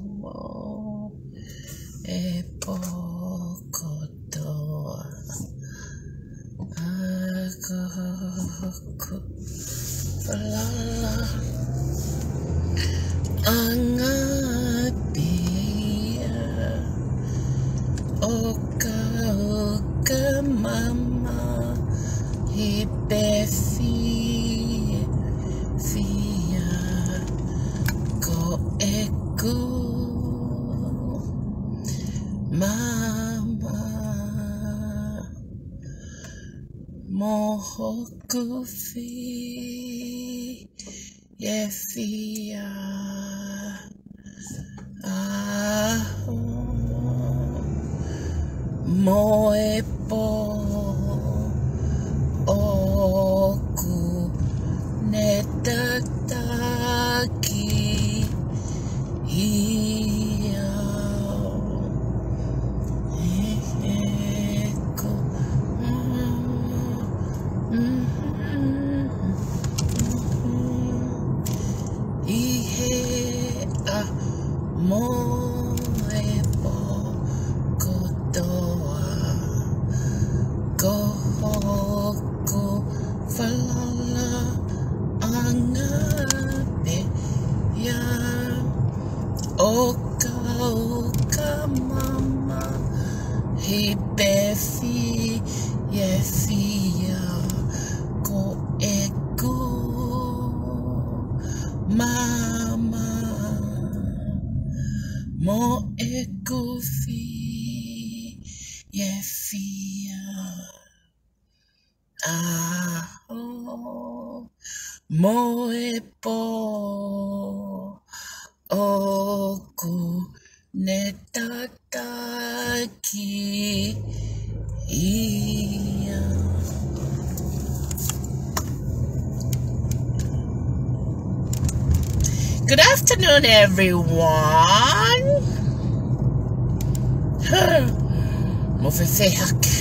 mo e pokotoa akaku lala angapia oka mama hipefi fia ko eku mama mohoku fi fia aho moepo oku netataki ia eko ihe a moepo kotoa kohoko falala angape ya oka mama hipefi fia ko eku mama mo eku fi fia aho moepo oku netataki ia. Good afternoon, everyone. Mofefe hake.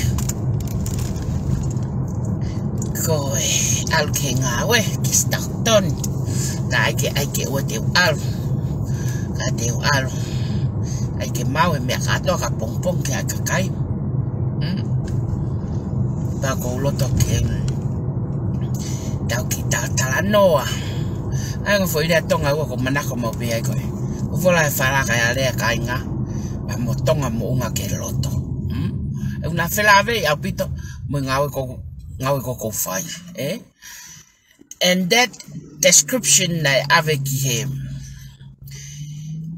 Koe alke ngawe kistarton. Kaike o teu al. Ka teu al. Aike mawe me kato ka pompong ke kakai. Ba ko loto ke. Tau ki talanoa. Ai ngo foi tonga ko manako mo pe ai ko. O fola fala ka ya le ka inga. Ba mo tonga mo unga ke loto. E una felave au pito mo ngawe ko fai, eh? And that description na ave ki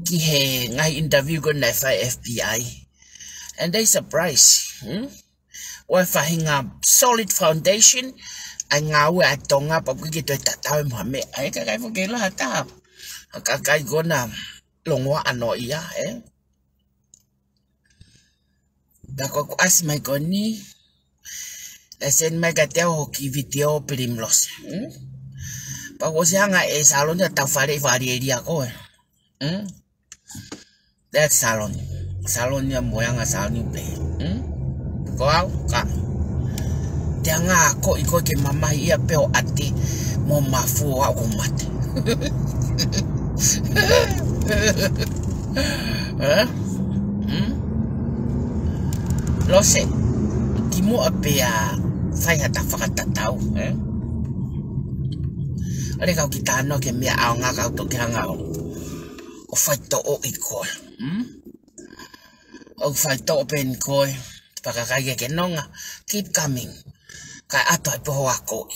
he ngai interview ko na fa FBI. And they surprise, wa fa hinga solid foundation. Anh ngáo à tông á bọc cái tôi tạt tao mà mẹ ấy cái phong kiến là ta cái con nào lồng hoa ăn nội á ấy đã có as mai con ni là sen mai cái teo hoki video Pilimilose bao có sang ngày salon là tao phải đi đi à coi that salon nhà mua yang salon ni có áo cả Tianga ko iko ke mama ia peo ati mo mafu ako mate. Lose kimo apea fai hata fakatau, Ale kau kita no ke mia au nga kau to ke hanga o fai to o iko. O fai to pen ko pakakai ke nonga keep coming. Kai ato ai poho ako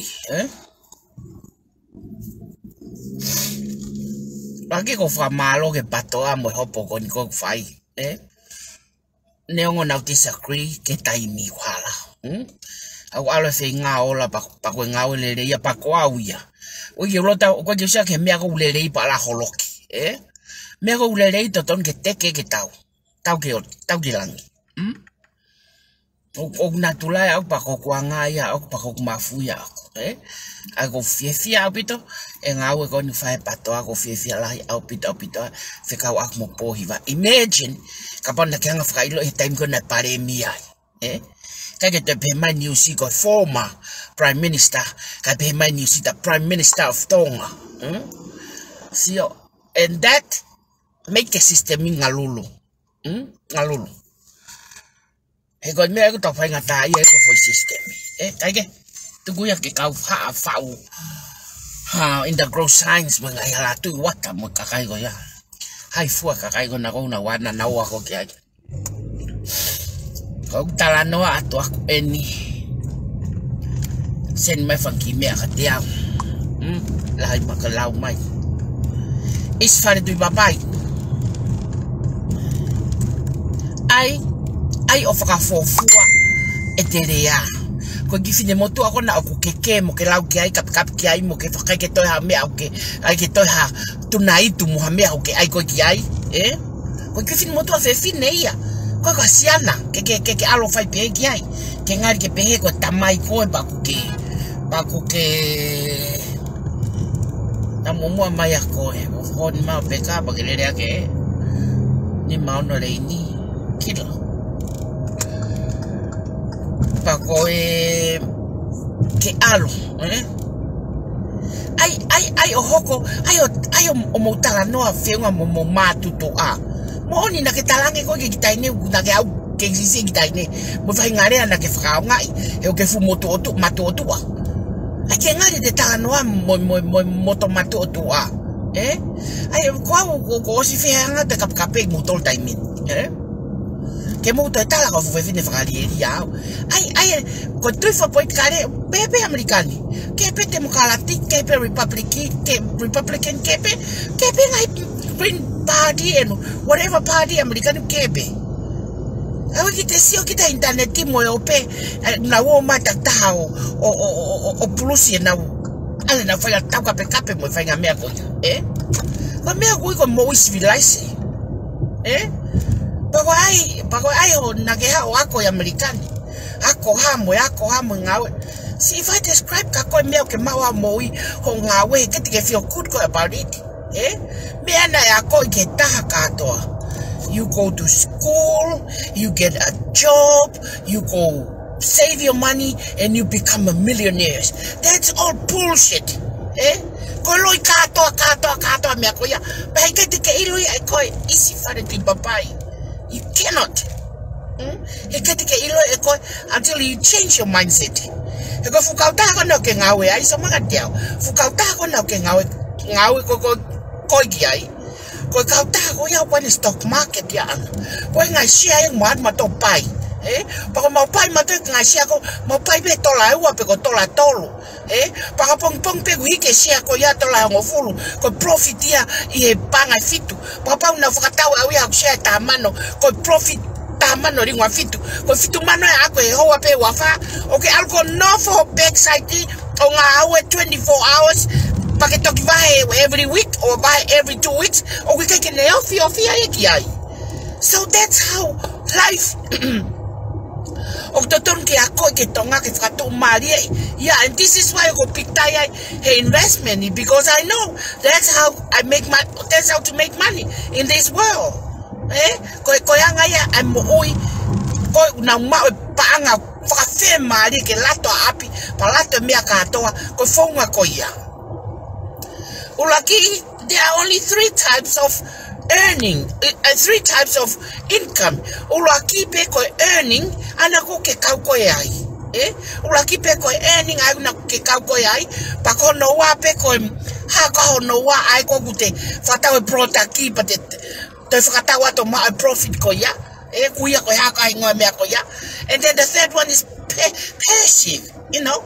Lagi ko fa malo ke pato a mo hopo ko ni ko fai Neongo na disagree ke taimi wala Au ala fe nga ola pa ko nga ole le ya pa ko auia O ye lota ko je sa ke me ko le le pa la holoki Me ko le le to ton ke teke ke tau ke langi O natulai au pa ko kuanga ia au pa ko mafu ia Ako fia pito e ngau ko ni fai pato ako fia lai au pito fe ka ak mo pohiva imagine kapon na kanga fakailo e time ko na pare mia ka ke te pe mai new si ko former prime minister ka pe mai new si the prime minister of Tonga and that make a system in ngalulu. Ngalulu. He got me to find a tie for system. Kaikehe. To go ke kau fa'u. In the gross science mga hala tu wata mo kakai go ya. Hai fua kakai go na wana na wa ko ke. Kau talano ato ako eni. Sen mai fanki me ka tiao. Lahai makalau mai. Isileli Faletuipapai. Ai o fakafofua eterea. Ko gifine motu ako na aku keke mo ke lau ke ai kap ki ai mo ke fakai ke toi ha me au ke ai ke toi ha tunai tu mo ha me au ke ai ko ki ai ko gifine motu a fe fine ia ko ka siana ke alo fai pe ki ai ke ngari ke pe ko tamai ko baku ke na momo mai ako o ni ma pe ka ba ke le ke ni ma no le ni kilo Pako ke alo, ai o hoko, ai o motala noa feunga mo matuto a. Mo oni na ke talange ko ke kitaine na ke au ke sisi kitaine. Mo fai ngare na ke frau ngai, e o ke fu moto matoto a. Ai ke ngare de tala noa moto matoto a. Ai ko si feanga te kape motol taimin, que muito tala ko foi fine fakali ya ai ko tu fa point kare pepe americani que pete mo kalati que pe republican que pe ngai green party and whatever party americani que pe ai que te sio kita internet mo yo pe na wo mata tao o plus na ale na fa ta ka pe kape mo fa ngamea ko ko me ko mo civilized Pako ai ho nakeha o ako ya Amerikani. Ako hamo ngawe. See, if I describe kako meo ke mawa moi ho ngawe, get to feel good about it. Me ana ya ko ke taha katoa. You go to school, you get a job, you go save your money, and you become a millionaire. That's all bullshit. Ko loi katoa mea ko ya. Pai ke te ke iloi ai ko Isileli Faletuipapai. You cannot. Until you change your mindset. Eko fukauta ko na ke ngawe ai so mga tiao. Fukauta ko na ke ngawe ko giai. Ko kauta ko ya kwa ni stock market ya. Ko nga share yung matopai. Pako maupai mato nga share ko maupai be tola ua pe ko tola tolo. Paka pong pe wike share ko ya tola ngofulu ko profit ya I panga fitu. Papa una fakatau au ya share tamano ko profit tamano ringwa fitu. Ko fitu mano ya ako ho pe wafa. Okay alko nofo PSYCHOPATH o nga awe 24 hours. Paketoki vai every week or by every 2 weeks or we can Ikai. So that's how life and this is why I go pick investment because I know that's how I make money. That's how to make money in this world. I'm na paanga mali ke lato api palato mia katoa ko fonga koya. Ulaki there are only 3 types of earning, 3 types of income. Ulaki pe ko earning anako ke kauko yai. Ulaki pe ko earning ai na ke kauko yai pa ko no wa pe ko haka hono wa ai ko gute fatawe protaki pate te fakatawa to ma profit ko ya. Kuya ko haka ingo me ko ya. And then the third one is passive, you know.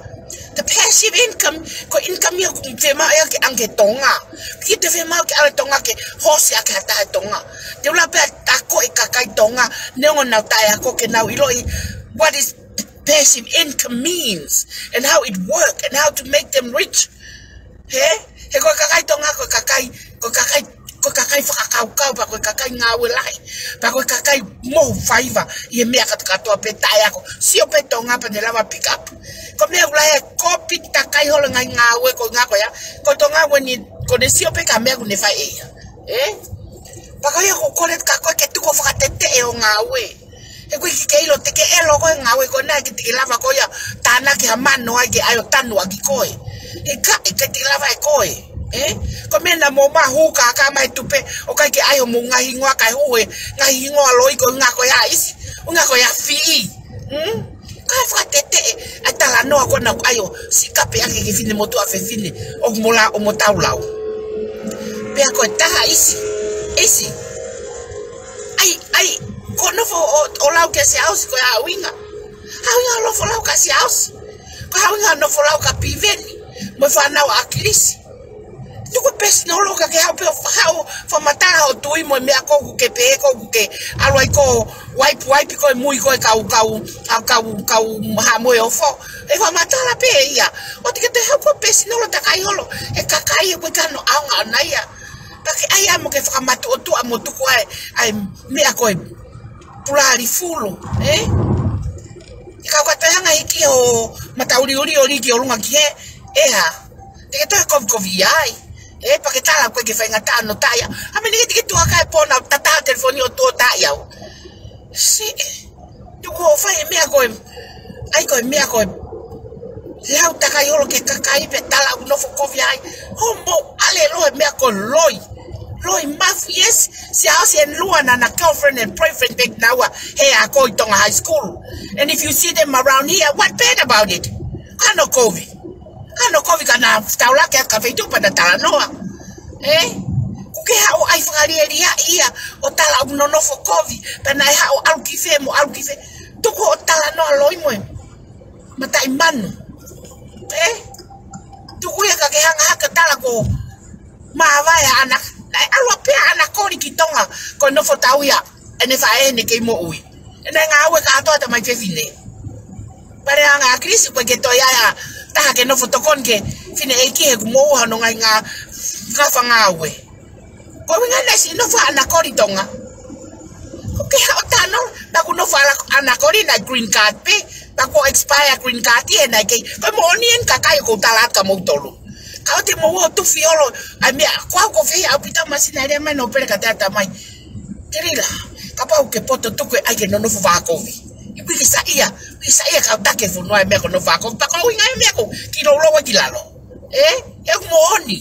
The passive income, ko income yo fema ya ke ange tonga. Ki te fema ke ale tonga ke hosi ake ata tonga. Te ula pe tako e kakai tonga, nengo na tai ako ke na ilo what is passive income means and how it work and how to make them rich. He ko kakai tonga ko kakai fakakau pa ko kakai ngawe lai. Pa ko kakai mo faiva ye mea katoa pe tai ako. Sio pe tonga pa nela pick up. Ko mea ulai kopi takai holo ngai ngawe ko ngako ya. Ko tonga weni ko de sio pe ka mea ku ne fai e. Pa ko ya ko kolet ka ko ke tu ko fakatete e o ngawe. E ko ki keilo te ke elo ko ngawe ko na ki te lava ko ya tana ke mano ai ke ayo tanu aki koe. E ka ke te lava e koe. Ko mena mo mahuka ka mai tupe o kai ke ai mo ngaahi ngoa kai hoe ngaahi ngoa loi ko ngako ya isi ngako ya fi ka fa tete atala no ko na ayo sikape ake ke fine moto afe fine o mola o motaulau pe ko ta isi ai ko no fo o lau ke se aus ko ya winga lo fo lau ka se aus ko winga no fo lau ka piveni mo fa na akilisi tuku pesi no loka ke hau fa matara o tui mo me ako ke pe ko ke aloi ko wipe ko mui ko kau ha mo o fo e fa matara pe ia o te te hau ko pesi no lo takai holo e kakai ko kano anga na ia pake ai mo ke fa matu o tu amo tuku ai me ako pulari fulu ka ka tanga iki o matauri ori ki o lunga ki ha te to kovi'i pake tala ko ke fainga tano taya ameni ke tu ka pona tata telefoni o to taya si tu ko fa me ko ai ko me ko lau taka yolo ke kakai pe tala nofo kovi'i homo ale lo me ko loi mafu yes si house en luana na girlfriend and boyfriend big now hey I go to high school and if you see them around here what bad about it ano kovi'i kana taula ke ka feito pada tala noa kuke hao ai fangari ia o tala no nofo kovi'i pana hao alkife tuko o tala noa loi mo mata imanu tuku ya ka hanga tala ko mavai anak alwa pe anak ko ni kitonga ko nofo tauia ene fa ene ke mo ui ene ngawe ka to ta mai fine pare anga krisi ko ke to ya ta ke nofo tokon ke fine eki he mo hano nga fa ngawe ko winga na si nofo anak ko tonga okay otano ta ku nofo anak ko na green card pe ta ko expire green card e na ke ko mo nien ka kai ko tala ka mo tolo ka te mo tu fiolo a me ko fi a pita masina re me no pere ka ta mai kirila ka pa ke poto tu ko ai ke no nofo vaku ipi sa ia ka ta ke fu no ai me ko no vaku pa ko winga me ko ki lo kilalo e mo oni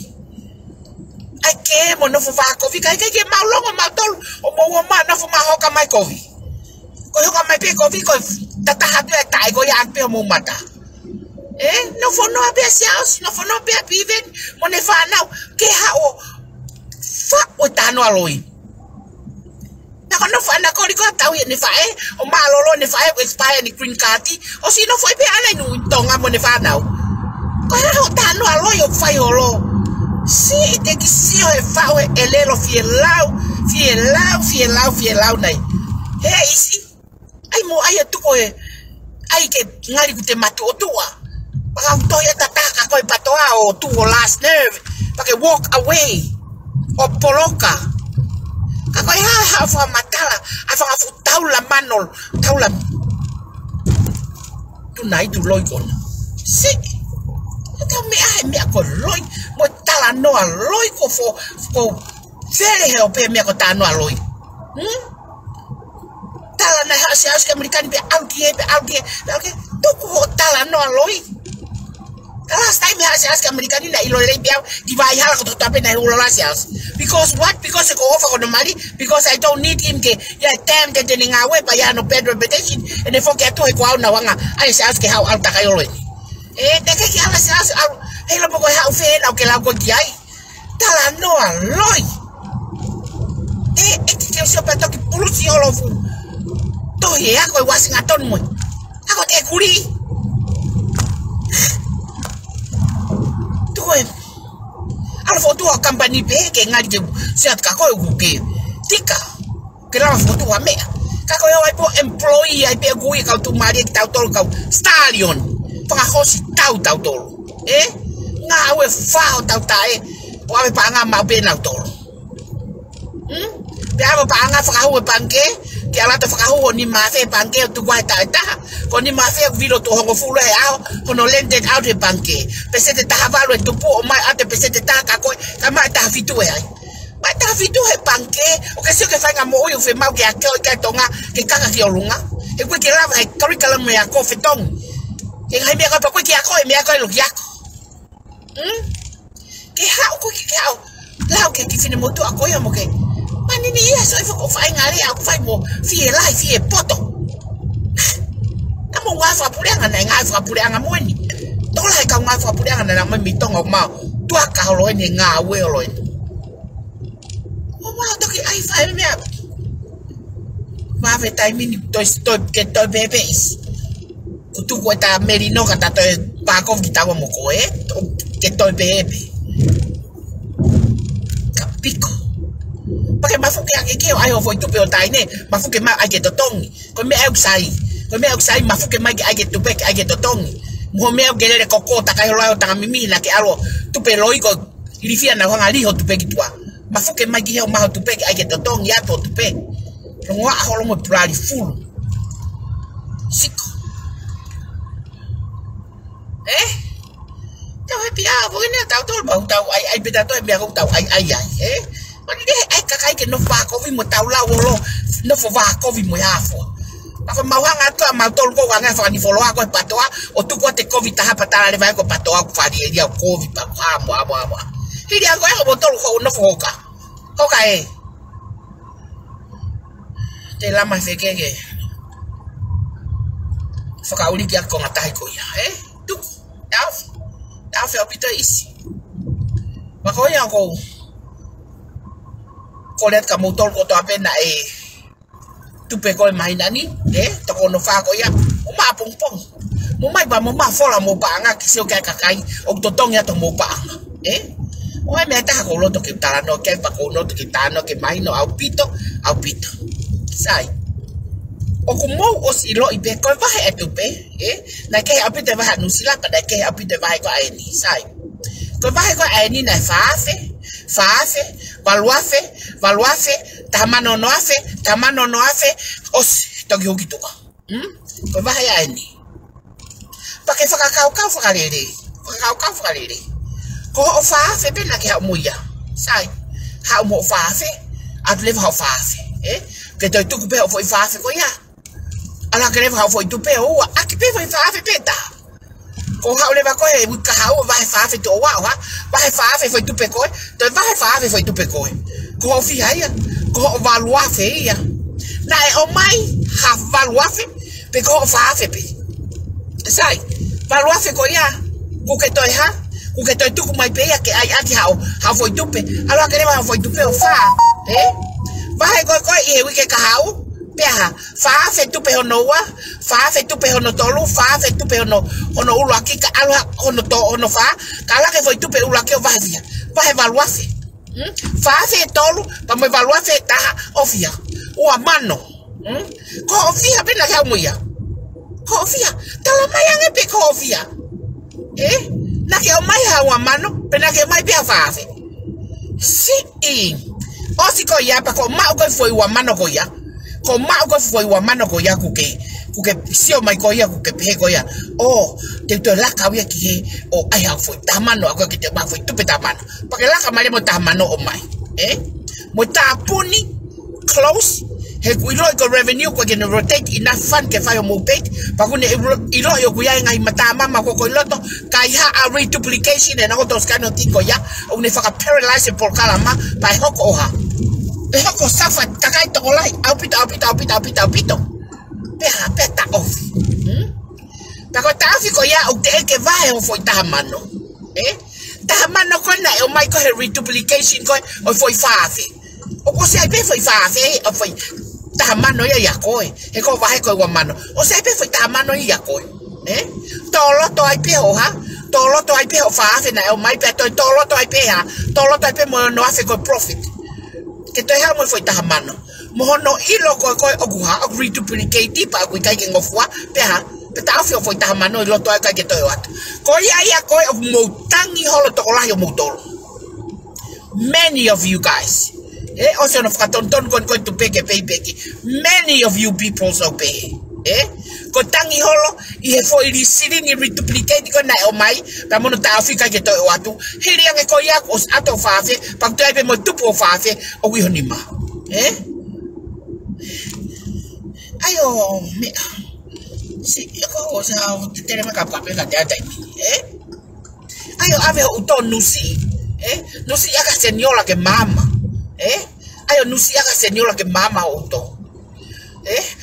ai ke mo nofo vaku ka ke ma longo ma tol o mo ma nofo ma hoka mai kovi'i ko hoka mai pe kovi'i ko tata hatu e tai ko ya pe mo mata nofo no be siaos nofo no be piven mo ne fa na ke hao fa o tano aloi na ko nofo na ko ri ko tau ne fa o ma lolo ne fa expire ni green card o si no foi pe ala nu tonga mo ne fa na ko hao tano aloi o fa holo si te ki si o fa o elelo fielau nai isi ai mo ai tu ko ai ke ngari ku te matu o tua Paka utoya tataka ko patoa o tuo last nerve. Pake walk away. O poloka. Kako ha fa matala. Afa fu taula manol. Taula. Tunai tu loi kon. Si. Ka me ko loi. Mo tala no a loi ko fo very help me ko ta no a loi. Tala na ha se as american be algie. Tu ko tala no a loi. Last time I asked American in Isileli divide hala ko tape na ulola sias. Because what? Because I go offer on money. Because I don't need him ke ya tem de ngawe pa ya no Pedro petition and if okay to ko na wanga I ask how alta kayo le. De ke ala sias lo ko ha fe na ke la ko kiai. Tala no aloi. Que se pa to ki pulusi olofu. To ye ako Washington mo. Ako te kuri. Al foto a company pe ke ngari ke siat ka ko ke tika ke la foto a me ka ko ai po employee ai pe ku ka tu mari ka tol ka stallion pa hosi tau tol nga we fa tau tai o ave pa nga ma pe na tol pe ave pa nga fa ho panke ke ala to fa ho ni ma fe panke tu wa ta ko ni ma fe vilo to ho fu le a kono lended out e panke pese te ta valo tu po mai ate pese te ta ka ko ka ma ta fitu e ma ta fitu e panke o ke se ke fa nga mo o fe ma ke a ke tonga ke ka ki olunga e ko ke la va curriculum me a ko fetong e ga me ka pa ko ki a ko me a ko lo ya ke hau ko ke hau lau ke ki fine motu ako ya mo ke manini ia so ifo ko fai ngale aku fai mo fielau fie poto amo wa fa pulenga na nga fa pulenga moni tola ka nga fa pulenga na ma mitongo ma tu aka lo ni nga we lo o ma to ki ai fa me ma ve tai mini to ke to bebes kutu ko ta merino kata to pa ko kita mo ko ke to bebe kapiko porque mafuke ake ai ho foi tu pe o tai ne mafuke ma ake to tongi ko me outside mafuke mai ake tu pe ake to tongi mo me o gelere kokota kai lo ta mimi na ke alo tu pe loiko ilifia na hanga liho tu pe kitwa mafuke mai ke ma tu pe ake to tongi ya to tu pe ngo a holo mo plali full siko tao pia voi ne tao tol ba tao ai beta to me tao ai ma ni ai kakai ke no fa ko vi mo tao la lo no fo va ko vi mo ya fo ako mawanga to ma tol ko wanga fa ni fo lo ko patoa o tu ko te covid ta pa ta le va ko patoa ko fa dia covid pa mo hidi ako ai ko tol ko no fo ka te la ma fe ke Faka'ulia ko ngatai ko ya tu tao fe opito isi mako ya ko let ka motor ko to apena tupe ko mai nani to ko no fa ko ya o ma pong mo mai ba mo ma fola mo ba nga ki se o ka kakai o to tong ya to mo ba o me ta ko lo to ki ta no ke pa ko no to ki ta no ke mai no au pito sai o ko mo o si lo ibe ko va e tupe na ke apite va no sila ka ke apite va ko ai ni sai ko va ko ai ni na faafe valuafe tamano no afe os to gi hokituka ko va ya ni pa ke faka'ulia ko o faafe be na ke ha muya sai ha mo faafe at live ha faafe ke to tu pe o foi faafe ko ya ala que leva foi tu pe o aqui pe foi faafe peta ko ha le va ko e ka ha o va faafe to wa va faafe foi tu pe ko to va faafe foi tu pe ko ko fi ya ko valuafe ya na o mai ha valuafe pe ko faafe pe sai valuafe ko ya ku ke to tu ku mai pe ya ke ai ati ha foi tu pe ala que leva foi tu pe o fa va ko e wi ke ka ha o Pea, faafe tupe hono wa, faafe tupe hono tolu, faafe tupe hono ulu aki ka alwa hono fa, kala ke foi tupe ulu aki o vahia, vahe valuafe. Faafe tolu, pa mo valuafe taha ofia, ua mano. Ko ofia pena ka muia. Ko ofia, tala mai ange ko ofia. Na ke o mai ha ua mano, pena ke mai pea faafe. Osi ko ya pa ko ma ko foi ua mano ko ya. Ko ma ko foi wa mano ko ya kuke sio mai ko ya kuke pe ko ya te to la ka ya ki o ai ha foi ta mano ko ki te ba foi tu pe ta mano pa ke la ka male mo ta mano o mai mo ta puni close he ku ilo ko revenue ko ke no rotate enough fund ke fa yo mo pay pa ku ne ilo yo ku ya ngai mata mama ko loto kai ha a reduplication and all those kind of things ko ya o ne fa ka paralyze por kala ma pa hoko ha ko safa kakai to lai apito peta off ta ko ta fi ko ya o te ke vai o foi ta mano ta mano ko na o mai ko reduplication ko o foi faafe o ko se ai pe foi faafe o foi ta mano ya ko e ko vai ko wa mano o se ai pe foi ta mano ya ko to lo to ai pe o ha to lo to ai pe o faafe na o mai pe to lo to ai pe ha to lo to ai pe mo no afe ko profit que te ha mo foi ta mano mo no ilo ko o ha o reduplicate pa ko kai ke ngofwa pe ha pe ta afio foi ta mano lo to ka ke to wat ko ya ko mo tangi holo to la yo mo tolo many of you guys also no faton ton kon to peke many of you people so pay ko tangi holo I he foi risiri ni reduplicate ko na o mai pa mo ta afika ke to watu hiri ang ko ya os ato faafe pa to ai pe mo tupo faafe o wi honima ayo me si ko sa te ma ka pa pe ka te ayo ave o to nusi Nusi aka senyola ke mama. Ayo nusi aka senyola ke mama oto.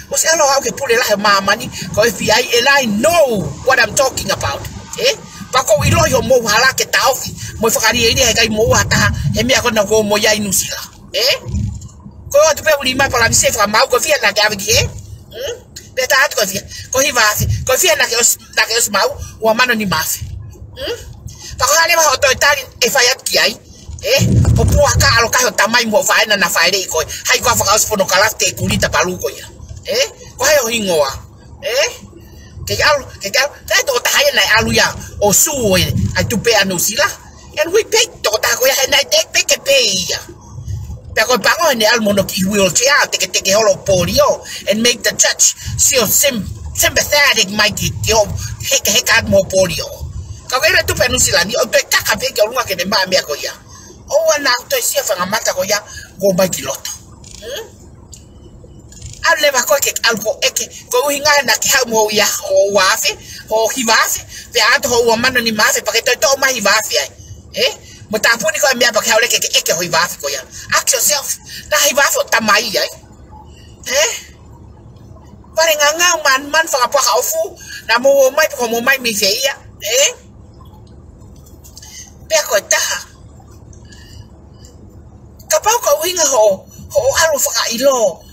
What's hello how ke pule la mama ni ko FBI and I know what I'm talking about. Pako ilo yo mo hala ke taufi. Mo fakari ini hai kai mo ata e me akona ko mo ya inusi la. Ko tu pe uli mai pala ni se fra mau ko fia na gavi ke. Beta at ko fia. Ko fia na ke os mau wa mano ni mafi. Pako hale ma hoto itali e fayat kiai. O pua ka alo ka tamai mo fa na fa ile ko. Hai ko fa os pono kala te kulita palu ko ya. Ko hai o hingoa. Que to ta hai na alu ya o su ai tu pe anusila. And we pay to ta ko ya na te ke pe ya. Pero pango ni al mono ki wheelchair te holo polio and make the church feel sympathetic Mikey yo heke mo polio. Ka vera tu pe anusila ni o te kaka pe ke lunga ke de ma me ko ya. O na to sia fa mata ko ya go ba kiloto. Ale ba ko ke algo eke ko hinga na ke ha mo ya o wafe o hivafe pe ato ho mano ni mafe pa ke to ma hivafe Mutapuni ko mia pa kaule ke eke ho hivafe ko ya. Ask yourself na hivafe o tamai ya. Pare nganga man fa pa ka ofu na mo mai mi fe ya. Pe ko ta. Kapau ko winga ho alu fa ka ilo.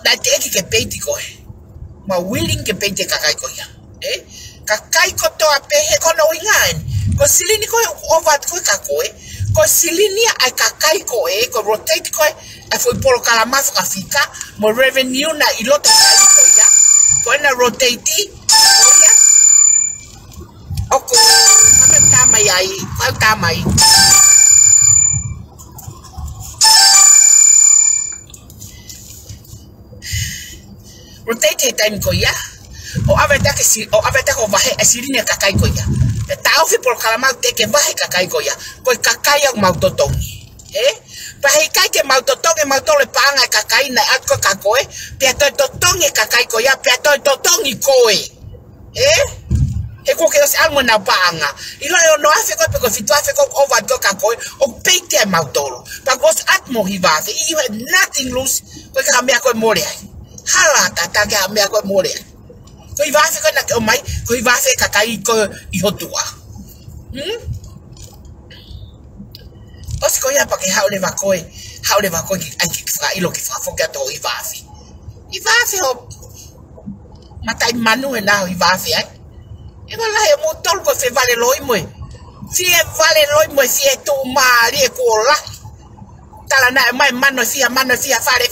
Na te ke peiti ko ma willing ke peiti kakai ko ya kakai ko to ape he ko no wingan ko silini ko over ko kakoi ko silini ai kakai ko ko rotate ko e foi polo kala mas ka fika mo revenue na iloto ko ya ko na rotate ko ya oko ame tama yai ko tama yi rotate time ko ya o aveta ko vahe asirine kakai ko ya tau fi por kalama te ke vahe kakai ko ya ko kakai ak mautotongi pa hikai ke mautotongi mautole panga kakai na atko kakoe pe to totongi kakai ko ya pe to totongi koe e ko ke os almo na panga ilo no afe ko pe ko fitu afe ko over ko kakoe o peite mautolo pa gos atmo hivafe you had nothing lose ko ka me ko more hala tata ga me ko more ko ivafe ko na ko mai ko ivafe kakai ko ihotua os ko ya pa ke haule vaku ki ai ki fra ilo ki fra foka to ivafe ho matai manu na ivafe ai e wala e mo tol ko fe vale loi mo fie tu mari ko la tala na mai mano fia fare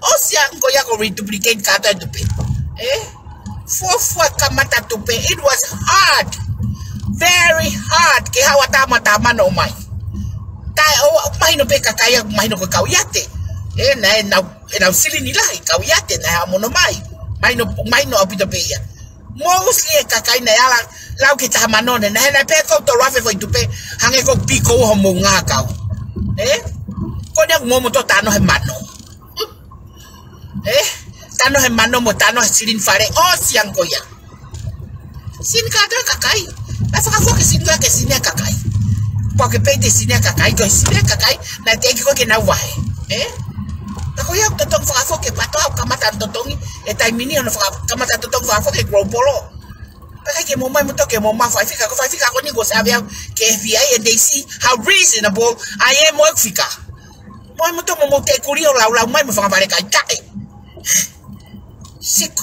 o sia ngo ya ko reduplicate kata tupe fofua kamata tupe it was hard very hard ke hawa tama no mai tai o mai no pe kakaya mai no ko kauyate na usili ni lai kauyate na mono mai no apito pe ya mostly kakai na yala lau ki tamanone na pe ko to rafe foi tupe hange ko piko ho mo ngakau ko nyang mo to tano he mano tano he mano mo tano silin fare o siang ko ya sin ka to kakai na fa fo ke sin ke sin kakai po ke pe de sin kakai ko sin kakai na te ko ke na wae ta ko ya to fa fo ke pato kamata to tongi e tai mini no fa kamata to fa fo ke polo pa ke mo mai mo to ke mo ma fa fika ko ni go sabe ke FBI and they see how reasonable I am mo fika moi mo to mo te kurio la mai mo fa vale kai tai siko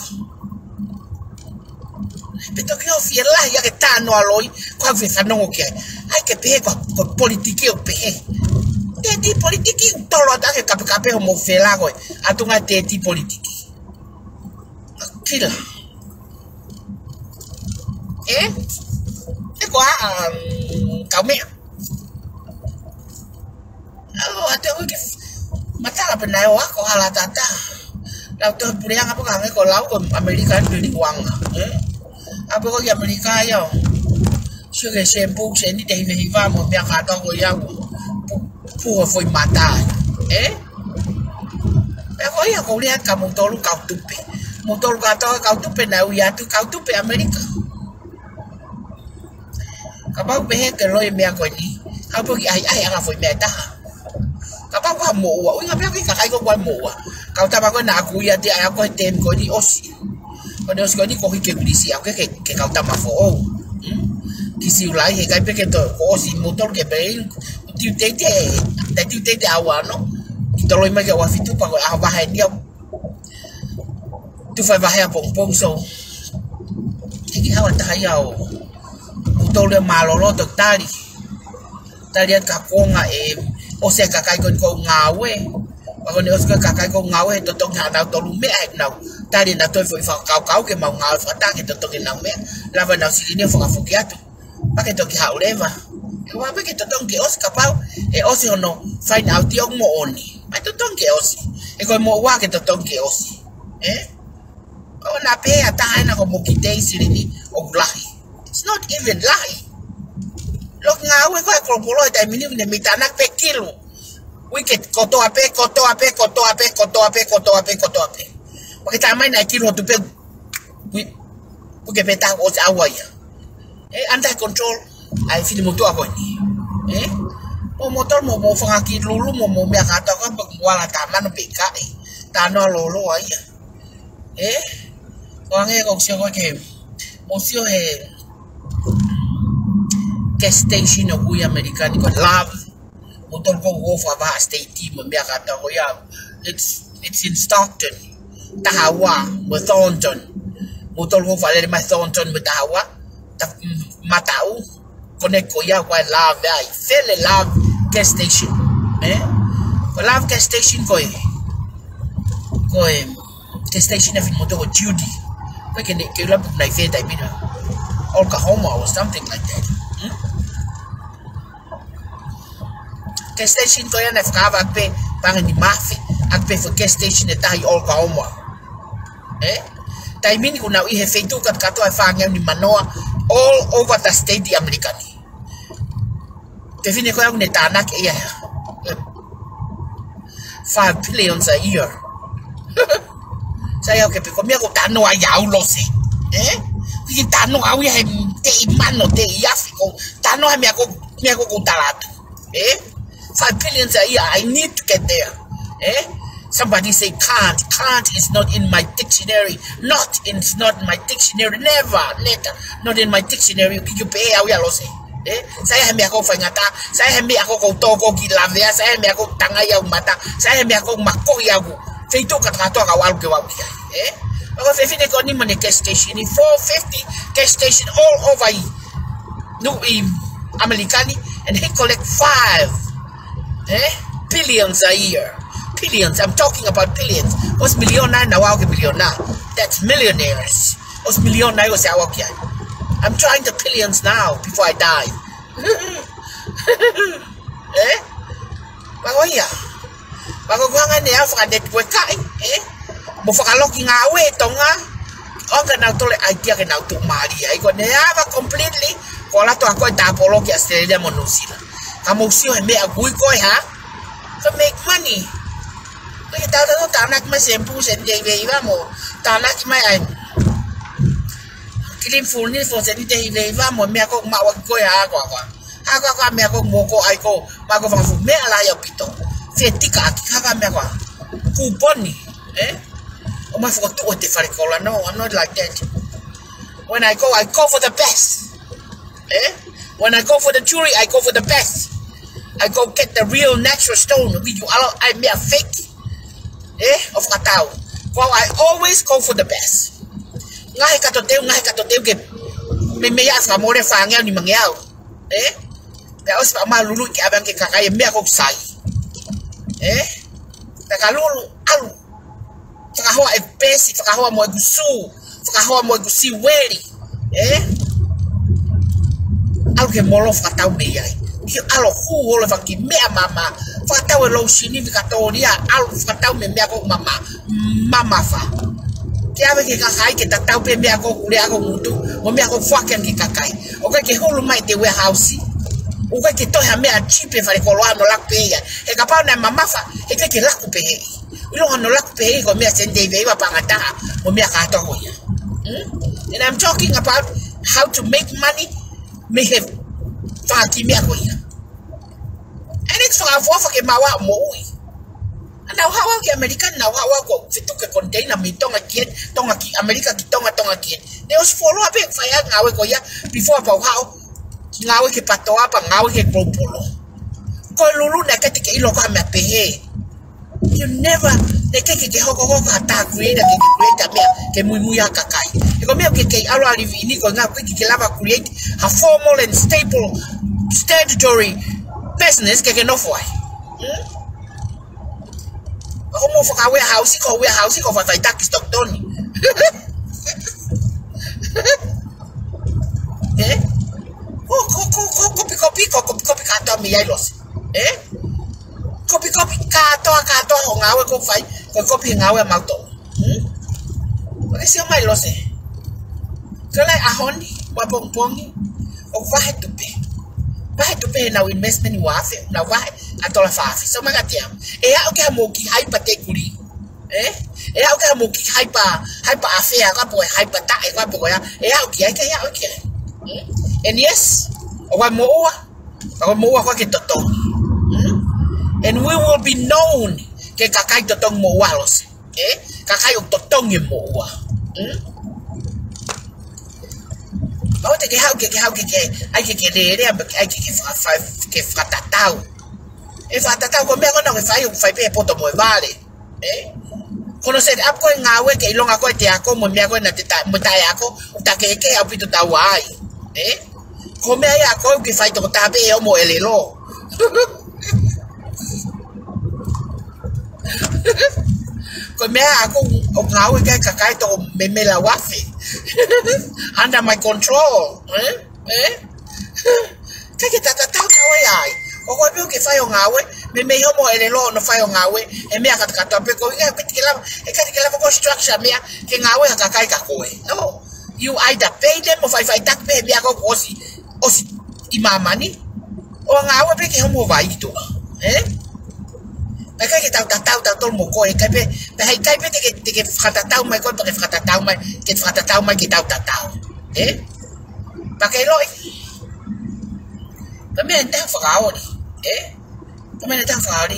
peto que fiela ya que tá no aloi kwa fa no ke ai ke pe ko politiki o pe te di politiki tolo ta ke kape mo fela go atunga te di politiki kila ko kame ate ko ke matala pena wa ko hala tata la to puria ngapo ka ko lau ko Amerika ni wanga apo ko ya Amerika yo suge se bu se ni de ni va mo bia ka to ko ya pu foi mata ko ya ko ria ka mo tolu ka tupe ka tupe na u ya tu ka tupe Amerika ka ba be ke lo me ko ni Apa ki ai anga foi meta. Kapa ko mo wa, inga pia ki kakai ko kwa mo wa. Kau ta ba ko na ku ya ti ai ko tem ko di osi. Ko di osi ko di ko ki ke kulisi aku ke kau ta ma fo. Kisi ulai he kai pe ke to ko osi motor ke pe ti te awa no. Kita loi mai ke wa fitu pa ko a ba hai dia. Tu fai ba hai pong so. Iki hawa ta hai au. Utole malolo to tali. Tali ka konga o se kakai ko ngawe. Ba ko ne os kakai ko ngawe to tong ha na to lu me ai na. Tali na to foi fa kau ke mau ngawe fa ta ke to tong na me. Lava na si ni fa fukefuke'i. Pa ke to ki ha uleva. Wa pa ke to tong ke os kapau os hono find out ti mo oni. Ma to tong ke os. Ko mo wa ke to tong ke os. Oh, na pe ata na ko mo kitay Isileli o lahi. It's not even lahi. Lok ngawe ko ko polo ta mini ne mitanak pe kilo. Wicket koto ape. Pakita mai na kilo tu pe. Puke peta o awaya. Under control. Ai fili moto ako ni. O motor mo fanga ki lulu mo me kata ko wala taman pe ka. Tano lolo aya. Wange kok sio ke mosio he gas station of we American ko love motor ko go for ba state team me kata ko ya it's in Stockton Tahawa with Thornton motor ko vale ma Thornton with Tahawa ta matau connect ko ya kwa love I feel love gas station ko love gas station ko gas station of motor ko Judy. We can get up like that, I mean, Oklahoma or something like that. Gas station ko yan, I've pay parang ni Mafi, I've pay for gas station at Oklahoma. Taimini ko na ihe feito kato ay fangyan ni Manoa all over the state di Amerikani. Tefine ko yung netanak iya. 5 billion a year. Saya ke ko mi ko tano ayau lo se ki tano awi he te mano te yafiko tano mi ko talatu 5 billion a year I need to get there somebody say can't is not in my dictionary it's not in my dictionary never not in my dictionary you pay awi lo se saya mi ko fangata saya mi ko to ko gilavea saya mi ko tanga ya mata saya mi ko mako ya feito kato awal ke wapi ako fefine ko ni mane gas station 450 gas station all over no Americani and he collect 5 billions a year billions I'm talking about billions was millionaire na wa ke millionaire that's millionaires was millionaire was awa kya I'm trying the billions now before I die bagoya bago nga ne afa network kai mo fakaloki ngawe tonga onga na tole idea ke na tu mari ai ko ne ava completely ko la to ko ta polo ki Australia monusila kamusio me agui ko ha to make money ko ta nak ma sempu sen de ve vamo ta nak ma ai kilim full ni for sen de ve vamo me ko ma wa ko ha ko me ko mo ko ai ko ma ko fa fu me ala ya pito fetika kaka me ko kuponi oh my forgot to what no I'm not like that when I go for the best when I go for the jewelry I go for the best I go get the real natural stone I me a fake of katau well I always go for the best ngahi kato teu ke me ya fa more fa ngel ni mangiao ya os pa malulu ki abang ke kakai me ko sai takalulu alu Fakahawa pesi, fakahawa mo gusi weli. Alke molo fakatau me yai. Ki alo hu holo faki mea mama. Fakatau lo shini vikatoria alu fakatau me mea ko mama fa. Ki ave ke kakai ke tatau pe mea ko kule ako mutu, mo mea ko fuaken ki kakai. Oke ke hulu mai te warehouse. Oke ke toha mea chipe fare koloano lakpeya. E kapau na mama fa, e ke laku pe. You don't know like pay or me send David Pangata or me kato. And I'm talking about how to make money. Me have Faki Miakoya. Alex whakafofa ke mawa mo'ui. Now how ke American now how ko fituke koniteina mi tonga kien tonga ki America ki tonga kien. They was follow up fire ngawe ko ya before pa how ngawe ke patoa pa ngawe ke propolo. Ko lulu na ke ilo ka me pehe. You never they ke hoko ata create ke muy akakai. Ko me ke alo alivi ni ko nga ke lava create a formal and statutory business ke nofo. Homo for our warehouse ko vatatau stock Tony. Eh? Copy kato mi yailos. Eh? Copy kato ngawe ko fai ko copy ngawe mauto. Kasi mai lose. Kala ahoni wa pongpongi o vai tupe na investment wafe na vai atola fafi so magatiam okay moki hai patekuri okay moki hai pa afea ka po hai pa ta ka po ya okay and yes wa moa kwa ke toto and we will be known ke kakai totong moa los kakai totong moa Kau te ke hau ke ai ke le ai ke vatatau. Vatatau ko me ko na ke fai pe poto mo vale. Kono se ap ko ngawe ke ilonga ko te ako mo me ko na te ta yako ta ke apito tawai. Ko me ya ko ke fai to ta pe o mo elelo. Ko me ako o ngawe ke kakai to me la wafe. Under my control. Take it at a town away. O ko bi ke fai o ngawe me homo elelo no fai o ngawe me akatakato pe ko e ka structure me ke ngawe akakai ka koe. No, you either pay them or fai tak pe me ako osi imamani o ngawe pe ke homo vai to. Kai ke tau mo ko e kai pe te ke vatatau mai ko pe vatatau mai ke tau pa ke loi pa me entang Faka'ulia pa me entang Faka'ulia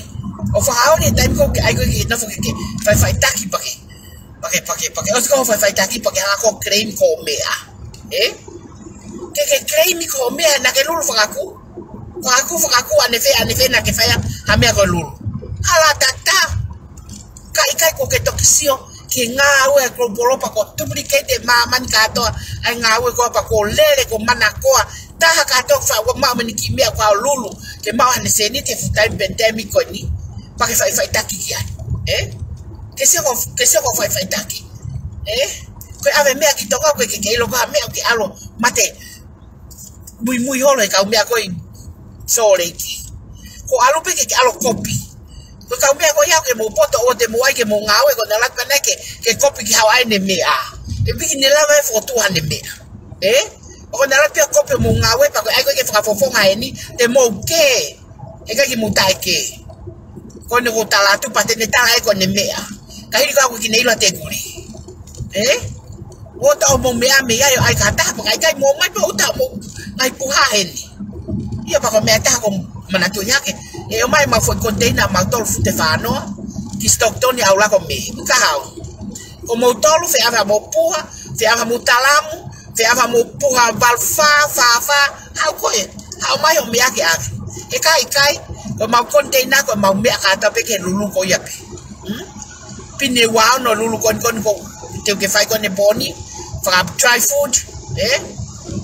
o Faka'ulia time ko ai ko ke nofo ke fai taki pa ke o ko fai taki pa ke ako claim ko mea ke claim ko mea na ke lulu Faka'ulia ane na ke fai ha me ko lulu hala tata Ikai ko ke tokisio ke ngawe ko bolopa ko duplicate man kato ai ngawe ko pa ko lele ko manakoa taha kato fa wa mama ni kimia kwa lulu ke mawa ne senite futai pandemic ko ni pa ke fai taki kia ke se ko fai taki ko ave me ki toka ko ke lo ba me ki alo mate muy holo ka me ko sole ki ko alo pe ke alo copy ko ka me ko ya ke mo poto o te mo ai ke mo ngawe ko na la kana ke copy ki hawa ne me e bi ni la va foto ane me ko na la pe copy mo ngawe pa ko ai ko ke fa fofo ngai ni te mo ke e ka ki mo tai ke ko ne ko tala tu pa te ne tala ko ne me ka hi ka ko ki nei la te guri o ta mo me ai ai ka ta pa ai mo mai pa uta mo ai pu ha ni ia pa ko me ta ko mana tu yake e mai ma foi koniteina ma tol fute fano ki stock toni au la ko me ka hau ko mo tolu fe ava mo puha fe ava mo talamu fe ava mo puha val fa hau ko hau mai o me yake ake Ikai ko ma koniteina ko ma me ka ta pe ke lulu ko ya pe pine wa no lulu kon ko te ke fai ko ne boni fra try food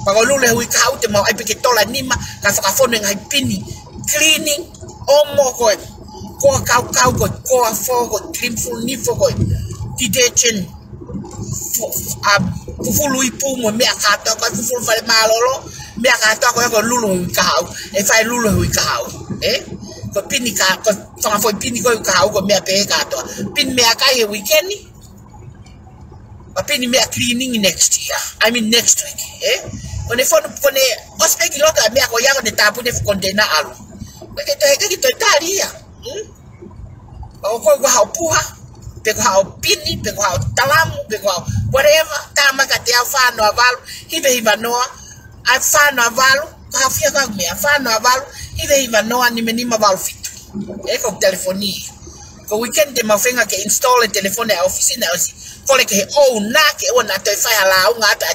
pa ko lulu hui ka te ma ai pe ke tola nima ka fa fo ngai pini cleaning omo ko kau ko afo ko clean full ni fo ko detergent fulu ipu mo me akata ko fulu fale malolo me akata ko lulu ka e fai lulu hui ka ko pini ka ko fa fo pini ko ka ko me pe ka to pin me akai weekend pa pini me cleaning next year I mean next week Kone ospeki loka me ko ya ko ne tapu ne koniteina alu ke to taria ko puha pe ko pini pe ko talamu pe ko whatever tama ka te afano avalu hive noa afano avalu ka fia ka me afano avalu hive noa ni menima valu fitu Ko telefoni. Ko weekend de mafenga ke install telefone a oficina osi. Kole ke o na ke o na te fai hala nga ta.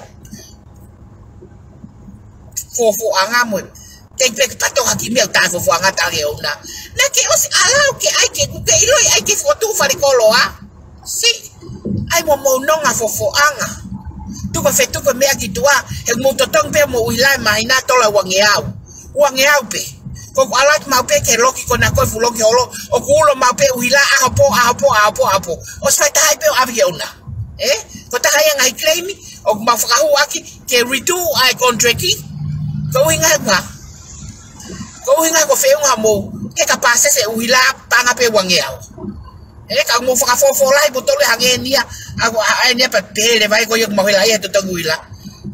Fofo anga mo. Te pek pato haki meu ta fofo anga ta le ona. Na ke osi ala ke ai ke ku ke iloi ai ke foto fare kolo a. Si. Ai mo no nga fofo anga. Tu ko fetu ko me aki tua. He mo totong pe mo uila mai na tola wangeau. Wangeau pe. Ko alat mau pe ke loki ko na ko fu loki holo o kulo mau pe uila apo. O sai ta pe aviona. Ko ta kaya ngai claim o ma fakahu aki ke redo ai contracti. Ko inga nga. Ko inga ko fe nga mo ke kapase se uila panga pe wangeau. Ka mo fakafo lai botole hangenia ako ai ne pa pele vai ko yo mo hila ya to uila.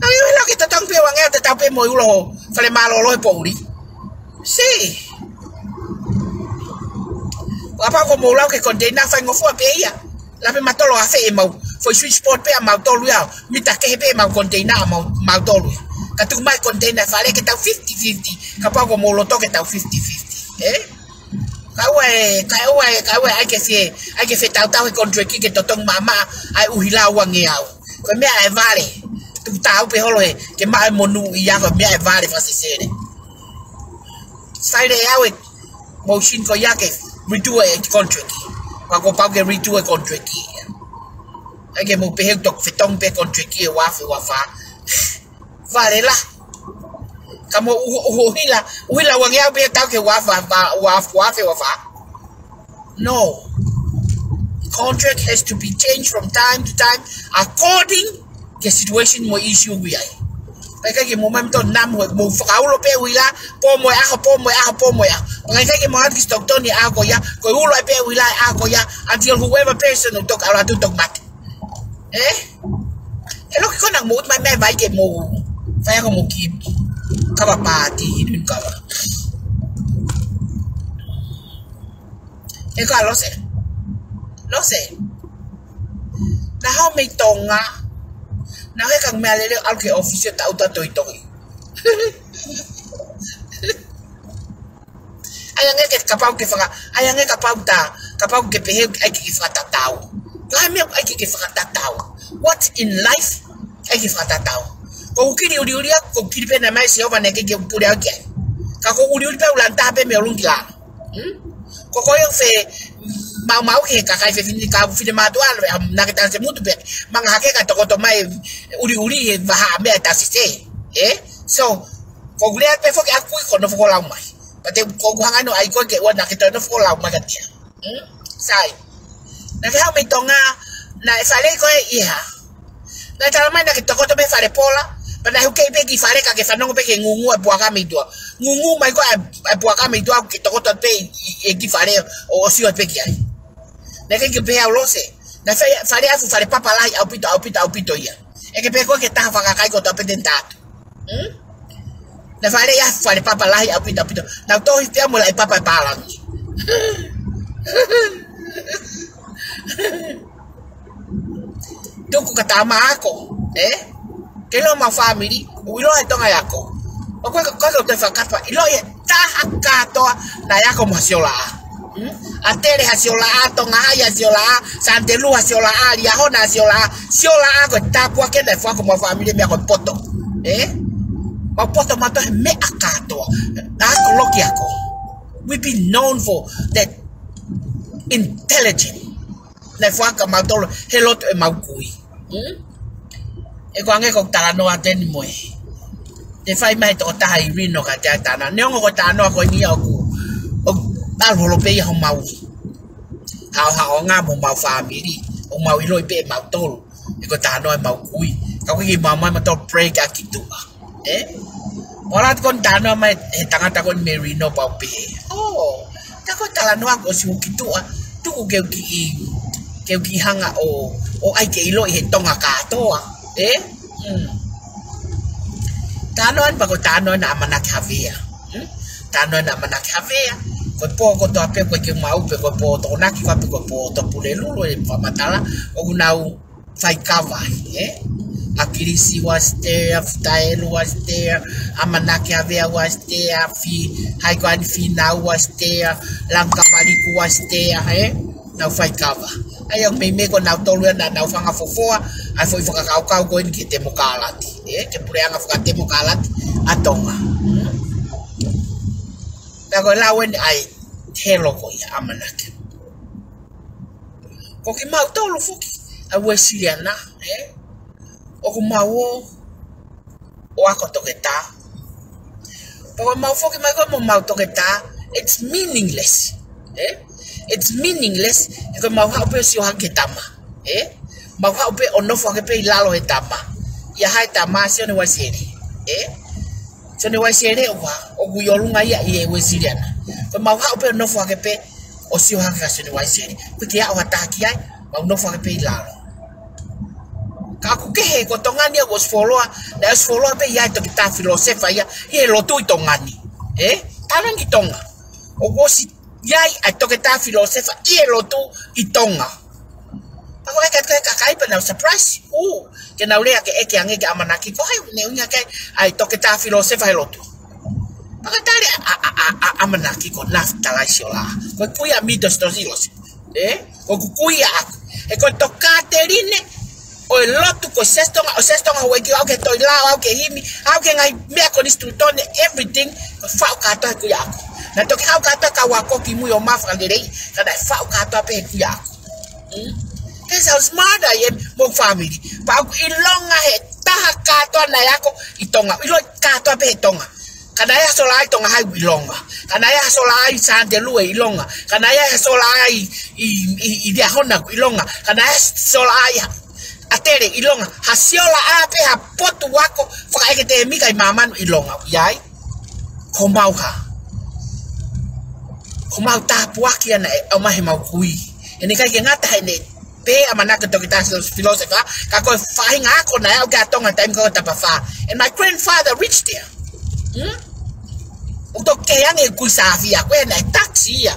Ai uila ke totong pe wangeau te ta pe mo ulo fale malo lo po uri. Si. Apa ko mo lau ke koniteina fai ngofo pe ia. La pe matolo a fe mau. Foi switch sport pe mau tolu ya. Mi ta ke pe mau koniteina mau tolu. Ka tu mai koniteina fale ke ta 50-50. Ka pa ko mo lo to ke ta 50-50. Kawe ai ke fe tau e contract ke totong mama ai uhila wangeau. Ko me ai vale. Tu tau pe holo e ke mai monu ia ko me ai vale fasisere. Sai de awe motion ko yake redo a contract. Wa ko pa ke redo a contract. Ai ke mo pe tok fetong pe contract e wa fa. Vale la. Kamu uhila wangeau pe tau ke wa fa. No. Contract has to be changed from time to time according to situation mo issue we ai. Kaya ke momento namu mo Faka'ulia pe wila po mo ya. Kaya ke mo hat ki stockton ni ako ya. Ko ulo pe wila ako ya until whoever person who talk ala to talk mat. Hello ko nang mo mai vai ke mo. Fa ko mo ki ka pati dun ka. Ka lo se. Na how me tonga. Na ke kang malele al ke office ta uta toi. Ayang ke kapau ke fanga, ayang ke kapau ke pehe ai ke vatatau. Ka me ai ke vatatau. What in life ai ke vatatau. Ko kiri uri ko kiri pe na mai se ova ne ke pure ake. Ka ko uri pe ulanta pe me olungila. Ko yo fe mau ke kakai fe fini ka fini matual na ke tanse mutu pe manga hake ka to mai uri va me ta sise so ko glia pe fo ke aku ko no fo lau mai pate ko hanga no ai ko ke wa na ke to no fo lau mai ka dia sai na ke ha me tonga na fale ko ia na tala mai na ke to me fare pola pa na hu ke pe ki fare ka ke fa no pe ke ngungu a buaka me do ngungu mai ko a buaka me do ke to pe e ki fare o si o pe ki ai na ke Pilimilose na fare afu fare papa lai au pito ia e ke pe ko ke ta fa kai ko to pe dentato na fare ya fare papa lai au pito na to te mo lai papa palang tu ko kata ma ako ke lo ma family uilo ai tonga yako o ko te fa kapa ilo ye ta kakato na yako masiola atere hasiola ato ngaahi hasiola santelu hasiola ali hono hasiola ako tapu ke na fa ko ma family me ko poto ma poto mato me akato ako loki ako we be known for that intelligent na fa ka ma tolo helot e maukui e ko ange ko tano ateni mo e fai mai to ta irino ka ta na niongo ko tano ko ni aku al holo pe ho mau ha nga mo mau family o mau iloi pe mau tolo e ko tano mau kui ka ko ki mama ma to break akitu ora kon tano mai tangata kon merino pa pe ta ko tala no ako si kitu tu ko ke hanga o ai ke iloi he tonga kato tanoan ba ko tano na manak havia tano na manak havia ko to ape ko ke mau pe ko poto na ki ko poto pulelu e pamatala o nau fai kavai akirisi was there Taelu was there amanak havia was there fi haikwan fi now was stea, langka palikua stea, nau fai kava. Ai au me ko nau tolu na nau fanga fofoa, ai foi whakakau ko ni ki te mokalati. Te pureanga whakate mokalati, atonga. Tako lawen ai helo ko ia amanake. Ko ki mau tolu fuki, ai wesiliana, o ku mau o ako toketa. Pako mau fuki mai ko mo mau toketa, it's meaningless. It's meaningless because mau haupe si hake tama. Mau haupe onofo hake pe lalo he tama. Ya hai tama si one wasiri. So ne wasiri o guyolunga ya ye wasiriana. Ko mau haupe onofo hake pe o si hake si ne wasiri. Kuti ya o hataki ai mau onofo hake pe lalo. Ka kukehe ko tongani was follow na was follow pe ya to kita filosofa ya ye lotu tongani. Tanan ki tonga. O go si yai ai toke ta filosofa I lotu I tonga. Ako ai kakai pa na surprise. Ke na ule ke eke ange ke amanaki ko hai ne unya ke ai toke ta filosofa I lotu. Pakatali amanaki ko naftala siola. Ko puya mitos tosilos. Ko kukuia aku. E ko tokaterine o lotu ko sestonga o sestonga weki au ke toila au ke himi au ke ngai me ko instructone everything fa ka to ku yako. Na toki hau kata ka wako ki mu yo mafa nderei kada fa kata pe ku yako. This how smart I am mo family. Pa ku ilonga he taha kata na yako itonga. Ilo kata pe tonga. Kana ya sola itonga hai ilonga. Kana ya sola I sande lue ilonga. Kana ya sola I dia hona ilonga. Kana ya sola I atere ilonga. Hasiola ape ha potu wako fa ke te mika I mamanu ilonga. Yai. Komau ha. Ko mau tapuaki ana o mahi mau kui. Ene kai ke ngata hene pe amanaka tokita filosofa ka ko fahinga ako na o gatonga time ko tapafa. And my grandfather reached there. O to ke yang e kuisafia ko na taxi ya.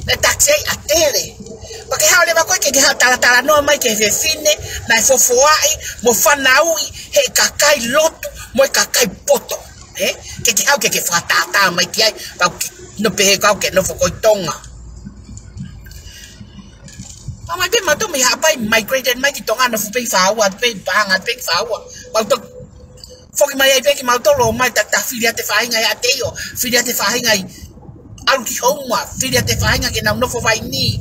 Na taxi atere. Porque ha le ba ko ke ha tala no mai ke fine na fofoai mo fanaui he kakai lotu mo kakai poto. Que hau que fatata mai ki ai ba no pe ka ke nofo ko tonga. Mama pe mato me hapai migrated mai ki tonga no pe fawa pe banga pe fawa. Ba to foki mai pe ki mato lo mai ta filia te fainga ya teo filia te fainga alu ki homa filia te fainga ke na nofo vai ni.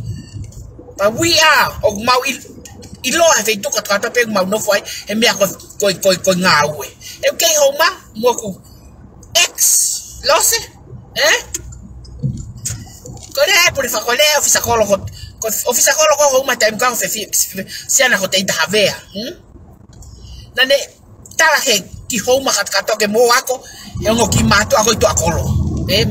But we are o mau ilo a fe to ka pe mau nofo ai e me ko ngawe. E ke homa mo ku ex lose Kore por Faka'ulia ofisakologo ho mata mka fe siana ho te havea nane tala he ki ho ma kakato ke mo ako e ngo ki mato ako to akolo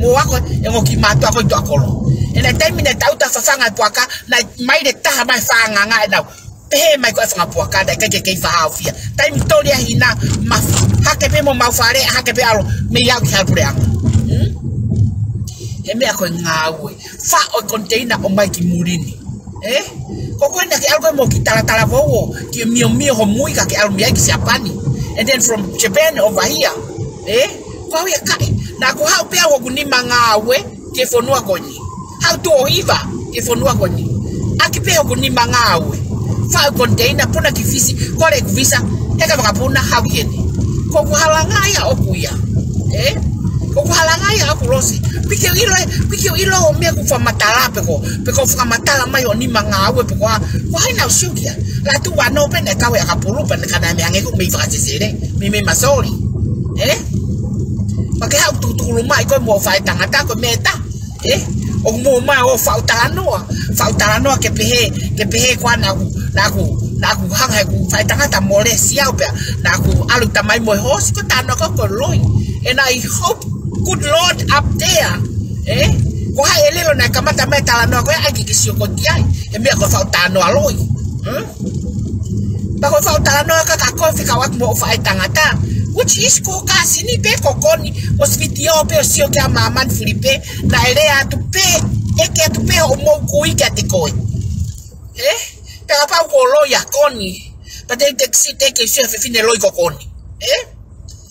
mo ako e ngo ki mato ako to akolo ena time ne tauta fafanga puaka na mai de taha mai fanga nga na pe mai ko fanga puaka da ke fa hafia time toria hina ma hake pe mo mafare hake pe alo me ya ki halpure ako he me ako ngawe fa o koniteina o mai ki murini ko kwenda ke algo mo ki tala vowo ki mio ho mui ka ke algo mi ki Japani and then from Japan over here ko ya kai na ko ha pe ho kuni mangawe ke fonua koni how to iva ke fonua koni akipe ho kuni mangawe fa koniteina pona ki fisi ko le visa he ka puna ha yeni ko halanga ya okuya ko halanga ya akulosi pike ilo o me ku fa matala peko fa matala mai oni mangawe peko ko haina usukia la tu wa no pene ka we akapulu pene kana me ange ku me fa sesere me masori pake ha tu mai ko mo fa tangata ko meta o mo mai o fa talanoa ke pehe kwa na ku hanga ku fa tangata mole sia pe na ku alu tamai mo hosi ko tano ko loi and I hope good Lord up there ko ha elelo na kamata meta no ko ai ki sio ko tiai e me ko fa tano aloi ba ko fa tano ka ko fika wak mo fa tangata which is ko kasi ni pe kokoni osvitio pe sio ke mama Filipe na ele atu pe e ke atu pe o mo kui ke atikoi pero pa ko lo ya koni pa de taxi te ke sio fe fine loi kokoni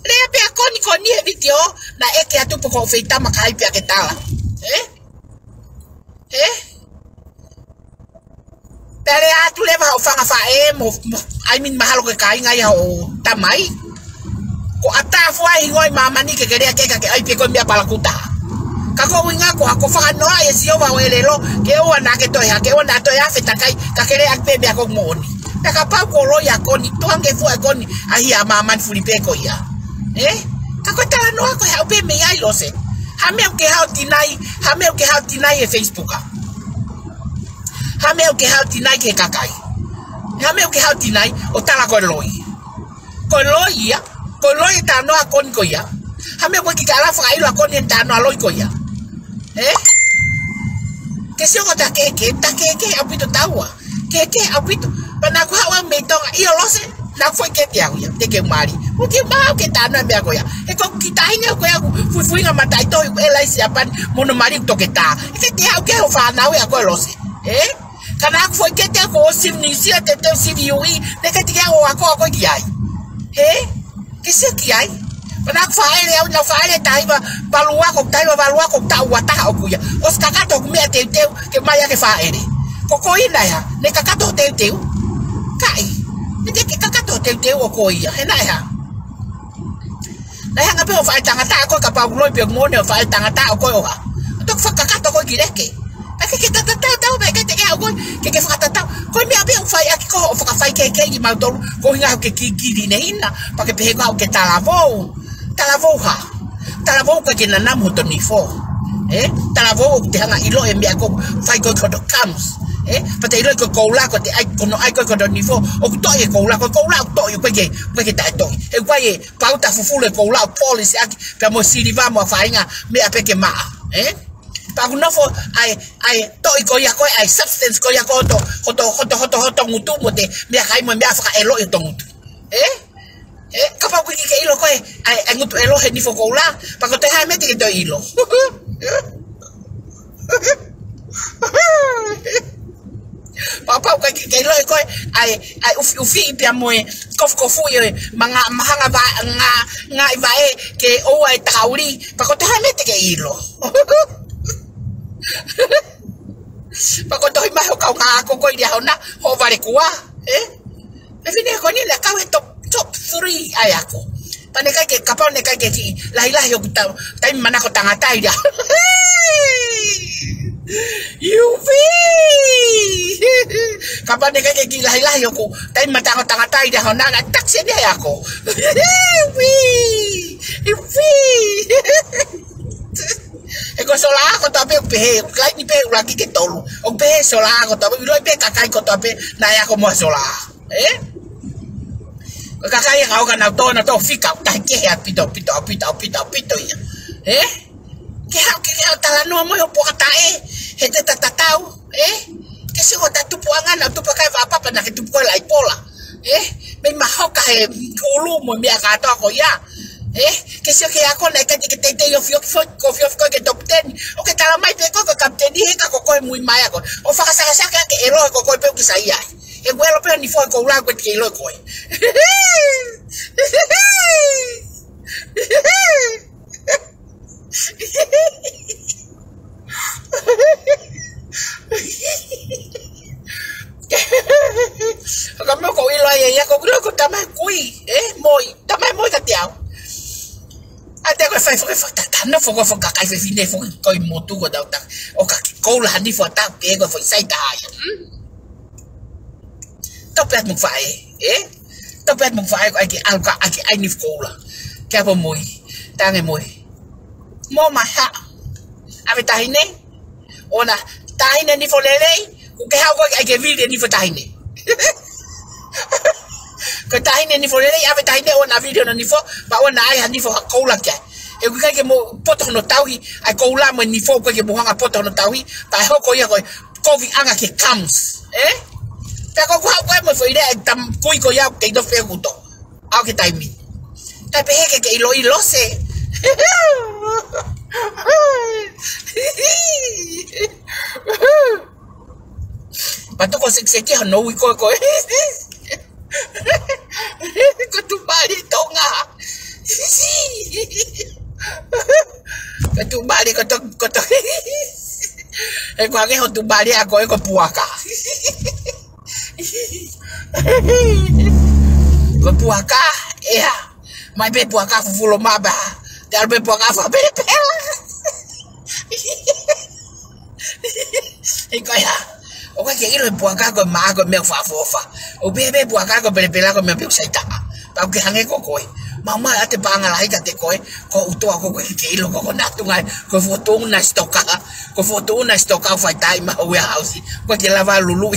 le pe koni e vitio na e ke atu po feita makai pe ke tala Pere atu leva o fanga fa mo ai min mahalo ke kai ngai o tamai ko ata fua ingoi mama ni ke kerea ke ai pe ko mbia pala kuta ka ko winga ko fa no ai si o va welelo ke o na ke to ya ke o na to ya feta kai ka kerea pe bia ko moni ka pa ko lo ya ko ni to ange fua ko ni ai ya mama fuli pe ko ya ka ko ta no ko ha pe me ai lo se ha me ke ha tinai e Facebook Hame o ke hau tinai ke kakai. Hame o ke hau tinai o tala ko loi. Ko loi ya. Ko loi ta no a kon ko ya. Hame o ki kala fa ilo a kon ta no a loi ko ya. Que se o ta ke apito taua. Ke apito. Pana ko hawa me tonga io lose. Na foi ke te au ya. Te ke mari. O ke ma ke ta no me ko ya. E ko ki ta ina ko ya fui nga matai to e lai se apan mono mari to ke ta. Ke te au ke o fa na ya ko lose. Kana foi que te ko simnisia te CVUI ne que te o ako kiai que se kiai pana fa ele au na fa ele taiva balua ko ta wata o kuya os kakato me te que maya que fa ele kokoina ya ne kakato te kai ne que kakato te o koia hena ya na hanga pe o fa tangata ko ka pa ulo pe mo ne fa tangata ko o ha to fa kakato ko gireke que tatatau me que te que fatatau ko me abe fai aqui ko fa fai que ma to ko nga que neina pa que pe ko que talavou que na namu to nofo talavou te hanga ilo e me ko fai ko do comes pa te ilo ko la ko te ai ko no ai ko do nofo o to e ko la to e que ta to e guai pauta fufule ko la policy aqui pa mo siriva mo fainga me ape que ma Paku nofo ai to iko ya ko ai substance ko ya ko to hoto ngutu mote me kai mo me afa elo e to ngutu kapa ku ki ilo ko ai ngutu elo he ni fo ko la pa ko te ha me te to ilo papa ko ki ilo ko ai ufi pia mo kofu ye manga mahanga ba nga vai ke o ai tauri pa ko te ha me te ilo Pako tohi mai ho kau ngā ko koi dia hona ho vare kua me fine ko ni la kau he top 3 ai ako pane kai ke kapau ne kai ke ki lahi o kuta tai mana ko tangata dia Yufi kapau ne kai ke ki lahi o ku tai mata ko tangata dia hona na taksi dia ako Yufi Eko sola ko tape pe kai ni pe lagi ke tolu o pe sola ko tape lo pe kakai ko tape na ya ko mo sola ko kakai ka o na to fika ta ke ya pito ya ke ha tala no mo po kata he te tatatau ke se o tatu puanga na tu pa kai va papa na ke tu po lai pola me ma hoka he kulu mo mi ka to ko ya que se que ako na ka te yo fio que top 10 o que tala mai pe ko captain ni ka ko muy mai ako o fa sa que ero ko pe que saia e vuelo pe ni fo ko la ko que lo ko Kami ko ilo ya ko tamai kui tamai moi ka tiao Ate ko fai ta no fo kai fe fine fo ko motu ko da o ka ko la ni fo ta pe ko fo sai ta ya to pet mo fai ko aki ai ni ko la ka po moi ta nge moi mo ma ha ave ta hine ona ta hine ni fo lele ku ke ha ko ai ke video ni fo ta hine ko tahine ni fo lele ave tahine ona video no ni fo ba ona ai ni fo ko la ke e ku ka ke mo poto no tauhi ai ko la mo ni fo ko ke mo hanga poto no tauhi pa ho ko ya ko kovi'i anga ke comes ta ko mo fo ide tam ko ya ke do fe guto au ke taimi ta pe ke ilo se pato ko se ke no ko Ko tu bali tonga. tu bali koto e kwa ke tu bali ako e ko puaka ko puaka ya mai be puaka fulo maba dar be puaka fa be pela e ko ya o ka ke ilo puaka ko ma ko me fa fofa o be puaka ko be pela ko me pe saita pa ke hange ko ko mama ate banga lai ka te koe ko uto ako ko ke ilo ko natu ngai ko foto una stoka fai tai ma warehouse ko ke lava lulu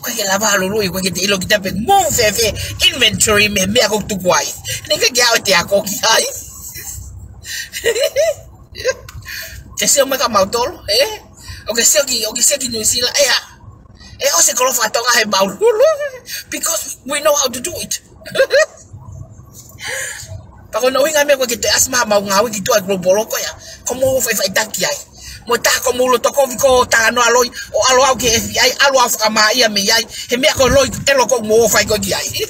ko ke lava lulu ko ke te ilo kita pe mo fefe inventory me ako tu kwai ni ke ga te ako ki ai te se o me ka mautol o ke se ki no sila also call for about because we know how to do it. Pero no hinga me ko kite asma ma ngawi gitu agro boloko ya. Como fai taki ai. Mo ta como lo toko ko ta no aloi o alo au ke ai alo afka ma ia me ai. He me ko loi elo ko mo fai ko ai.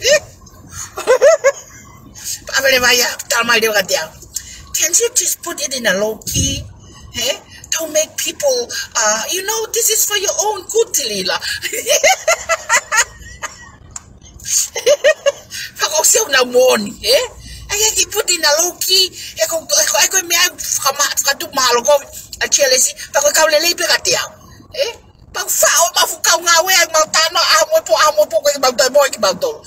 Pa vele vaya tal mai de gatia. Can you just put it in a low key? Don't make people, this is for your own good, Lila. Faka'ulia na moni, I put in a low key, I go me out malo go a chelsea, but I can't leave it. But foul mafuka away, Montano, amo about the boy about all.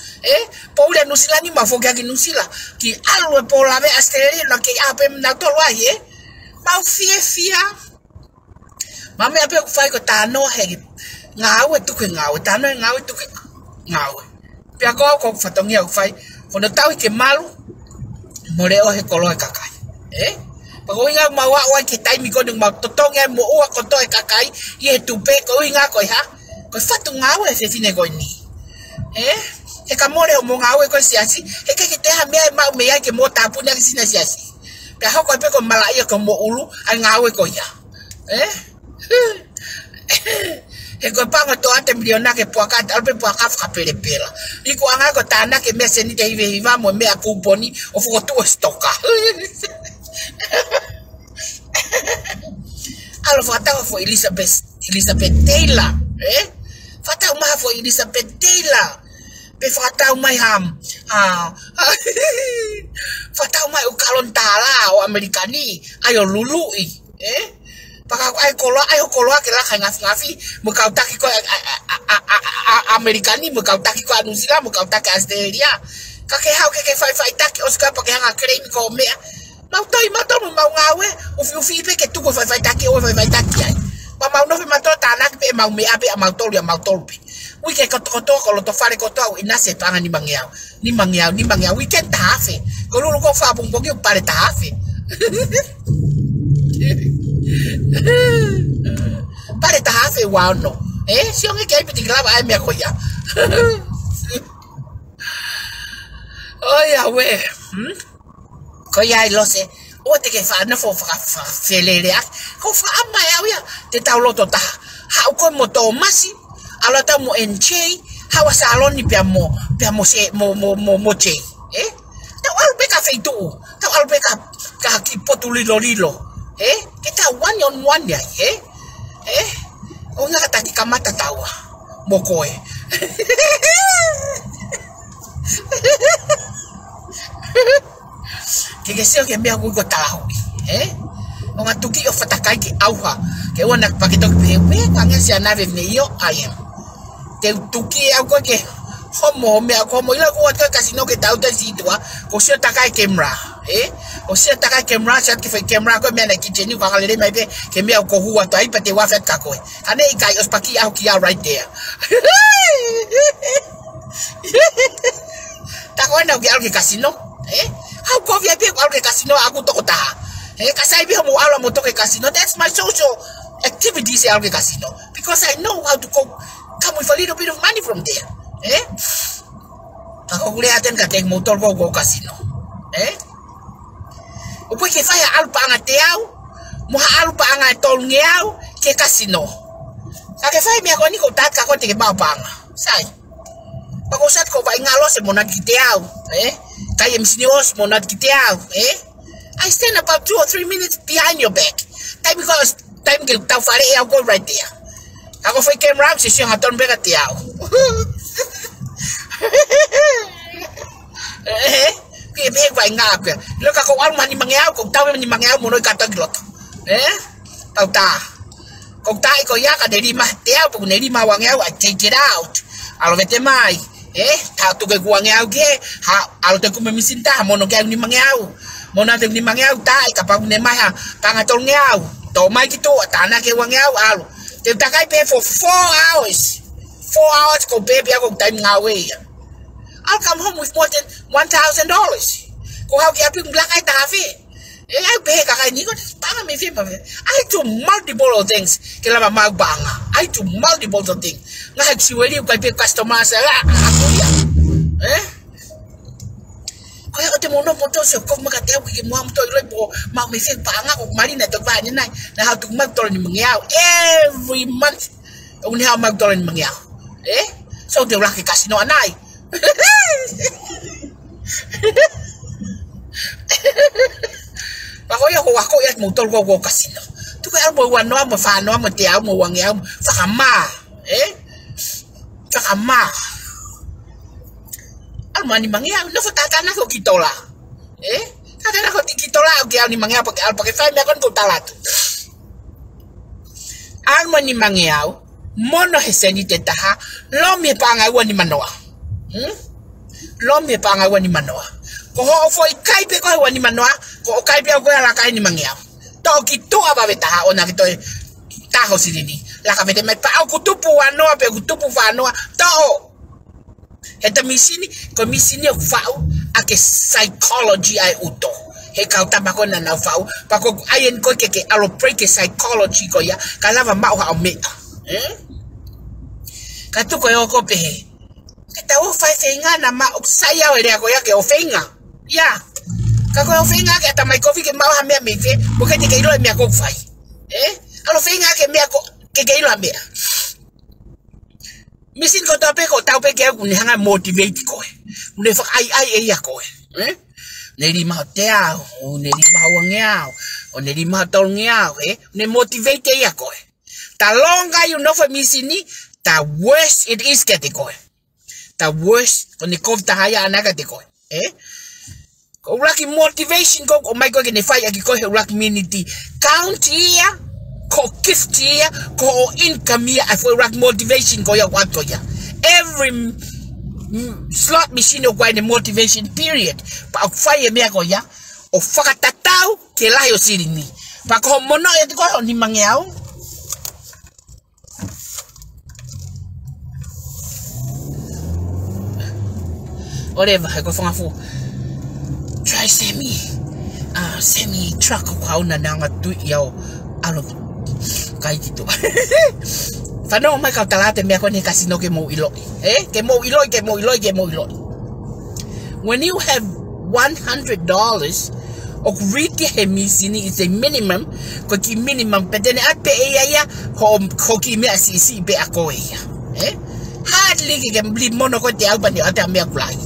Paula Nusilani, Mafogagi Nusila, ki alwe pola ve asterina, ki apem natolwa, Mau fia. Mama ape ku fai ko tano he ngawe tu ke ngawe tano ngawe tu ke ngawe pia ko fatongi ku fai kono tau ke malu more o he kolo e kakai pa ko inga mawa wa ke tai mi ko dung ma totonga mo o ko to e kakai ye tupe ko inga ko ha ko fatu ngawe se fine ko ni e ka more o mo ngawe ko siasi e ke te ha me ma me ya ke mo tapu na sina siasi pia ko pe ko malaya ko mo ulu ai ngawe ko ya e ko panga to ate miliona ke puaka alpe puaka fa pelepela iko anga ko tana ke mese ni te iva mo me akuponi o fo to stoka alo fata fo Elizabeth Taylor fata uma fo Elizabeth Taylor pe fata uma ham fata uma o kalontala o amerikani ayo lului Paka ai kolo ke la ngafi mo ka utaki ko amerikani mo ka utaki ko anusila mo ka utaki Australia ka ke hau ke fai taki oska pa ke hanga cream ko me mau mo mau ngawe ufi pe ke tu ko fai taki ai pa mau no fe mato tanak pe mau me ape mau tol pe we ke ko lo to fare ko to ina se panga ni mangiao we can tafe ko lu ko fa bung ko pare tafe pare tafe wa no si on ke piti grava ai me ko ya oya we ko ya lo se o te ke fa nofo fa felele ko fa ama ya te taulo to ta ha ko mo to masi ala ta mo enche ha wa salon ni pia mo se mo che ta al be ka feitu ta al be ka ki potulilo que ta one on one ya una kata ki kamata tawa mokoe que se que me hago tahu Mga tuki o fatakai ki auha. Ke wana paketok pe kanga si anave me yo ayem. Te tuki au ko ke homo me ko mo ila ko ka kasino ke tauta sidwa ko si takai camera. O si takai camera chat ki fe camera ko me na kitchen ko ngale mai pe ke me ko huwa to ai pate wa fet ka ko. Ane ikai os paki au ki right there. Ta ko na ki au ki kasino. How ko vi pe au ki kasino aku to ta. Kasi I mo ala mo to ke casino. That's my social activities at the casino because I know how to come with a little bit of money from there. Ako kuliah aten kateng motor go casino. Upo ke faya alpa nga teau, mo alpa nga tol ngeau ke casino. Kake faya mi ako ni ko tat ka ko te ba panga. Sai. Pag usat ko ba ingalo se mo nagiteau, Kaya misinios mo not kitiao, eh? I stand about 2 or 3 minutes behind your back. Time because time ke tau fare I'll go right there. Ako foi camera si siya haton bega tiao. Eh? Ki be vai nga ke. Lo ka ko al mani mangiao ko tau mani mangiao mo no ka tag lot. Eh? Tau ta. Ko tai ko ya ka de lima tiao pu ne lima wangiao I take it out. Alo vete mai. Eh? Ta tu ke wangiao ke ha alo te ku me misinta mo no ke ni mangiao. Mona te ni mangiao tai ka pa ne mai ha tanga tol ngiao to mai ki to tana ke wangiao alu te takai pe for 4 hours 4 hours ko baby ako time ngawe I'll come home with more than $1,000 ko how ki api black ai tafi I pay ka kai ni ko tanga me fi I do multiple of things ke la ma banga I do multiple of things nga si weli ko pe customer sa akuya kaya ko te mono poto se ko makateo ki mo am to ile po ma me fi panga ko mari na to ba ni nai na how to mag dollar ni mangiao every month uni how mag dollar ni mangiao so de ra ke casino anai pa ko ya ko ya mo tol ko casino tu ko mo wa no mo fa no mo te mo wangiao fa kama fa kama Almani mangiao no fatata na ko kitola tata na ko kitola o ke ni mangiao porque fai me con totalat Almani mangiao mono heseni te taha lo me panga wani manoa lo me panga wani manoa ko ho foi Ikai pe ko wani manoa ko Ikai pe ko la kai ni mangiao to kitu aba betaha ona kito taho sidini la ka vete me pa ku tupu wanoa pe ku tupu wanoa to Eta misini ko misini fau ake psychology ai uto he kau tabako na na fau pako ayen ko ke alo break psychology ko ya kalava mau ha me katu ko yo ko pe kita o fai fenga na ma saya wele ko ya ke o fenga ya ka ko o fenga ke ta mai ko fi ke mau ha me me fe porque te ke ilo me ko fai alo fenga ke me ko ke ilo me Misin ko tape ko tau pe ke ku ni hanga motivate ko ne fa ai ya ko ne li ma tea o ne li ma wangiao o ne li ma tol ngiao ne motivate ya ko ta longa you know for misini ta worse it is get ko ta worse on the kofta haya anaga te ko ko lucky motivation ko oh my god ke ne fa ya ko lucky community count here ko kifti ko income ya for rock motivation ko ya what ko ya every slot machine ko ni motivation period pa fire me ko ya o fakatatau ke la yo sirini pa ko mono ya ko ni mangiao whatever ko fanga fu try semi truck ko na nga tu yo alo kai gitu fano mai ka talate me ko ni casino ke mo ilo ke mo ilo when you have $100 o riti hemisini is a minimum ko ki minimum petene ape ya ho ki me asisi be akoya hardly ke bli mono ko te albani ata me akulai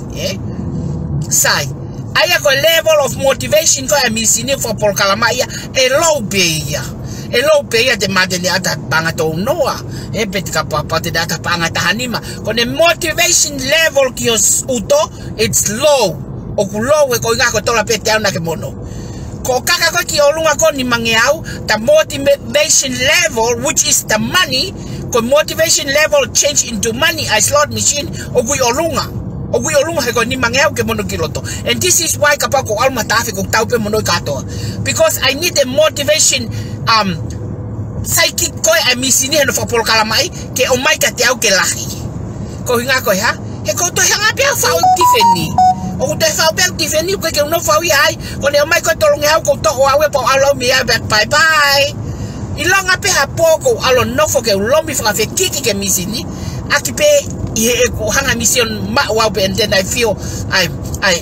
sai aya ko level of motivation ko hemisini for por kalamaya e low be ya Elo peya te madene ata panga to noa petika papa te data panga tahanima kone motivation level ki uto it's low o ku low e ko ngako tola pete ana ke mono ko kaka ko ki olunga ko ni mangeau the motivation level which is the money ko motivation level change into money I slot machine o ku olunga he ko ni mangeau ke mono kiloto and this is why kapako alma tafi ko taupe mono kato because I need a motivation psychic ko ai misini no fa por kalamai ke o mai ka te au ke lahi ko hinga ko ha he ko to hanga pe fa o tifeni o te fa pe tifeni ko ke no fa wi ai ko ne o mai ko to ngau ko to o awe po alo mi ai bye bye ilonga pe ha poko alo nofo ke lombi fa fe kiki ke misini akipe ye ko hanga mission ma wa pe and then I feel I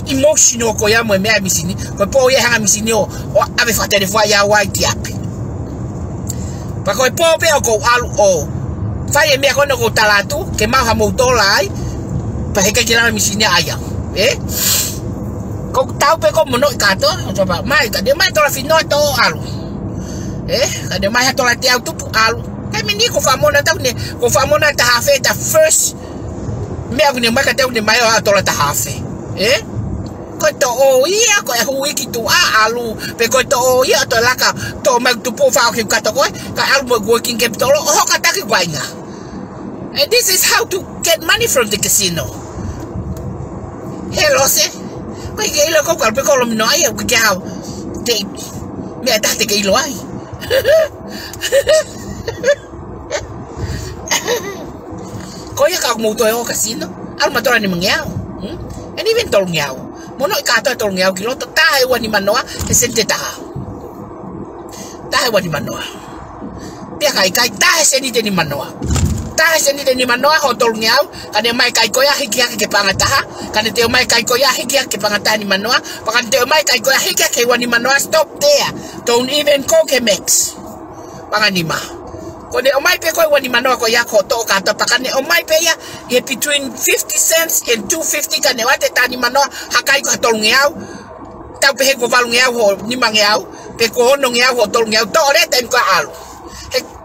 emotional ko ya mo me misini ko po ye hanga misini o ave fa telefone ya wa tiapi Pako e pope ko alu o fai me ko no ko talatu ke ma ha mo to lai pa he ke la misini aya Ko tau pe ko mono kato, coba mai ka de mai tola fino to alu. Ka de mai tola te autu alu. Kai mini ko famona tau ne, ko famona ta hafe ta first. Me aku ne mai ka tau ne mai tola ta hafe. Ko to o ia ko e hui ki tu alu, pe ko to o ia to laka to mai tu po fa ki kato ko, ka alu mo working capital o ka ta ki wainga. And this is how to get money from the casino. Hello, se. Kau gila kau kalau pergi kalau minum air, kau kau, dek, ni ada tak gila ai. Kau ya kau mau tuh kasino, al motor ni mengiau, ini even tolong ngiau, mono kata tolong ngiau kilo, tu tahu wani manoa, kesente tahu wani manoa, dia kai tahu seni ni manoa. Tahu seni ni manoa hotol ngiau, kane mai kai koya hiki ke pangataha, kane teo mai kai koya hiki ke pangataha ni manoa, pakan teo mai kai koya hiki ke wani manoa stop there. Don't even cook mix. Panganima. Kone omai pe koy wani manoa koya koto kata pakane omai pe ya between 50 cents and 250 kane wate tani manoa hakai ko hotol ngiau. Tau pe ko valu ngiau ho ni mangiau, pe ko hono ngiau hotol ngiau to re ten ko alu.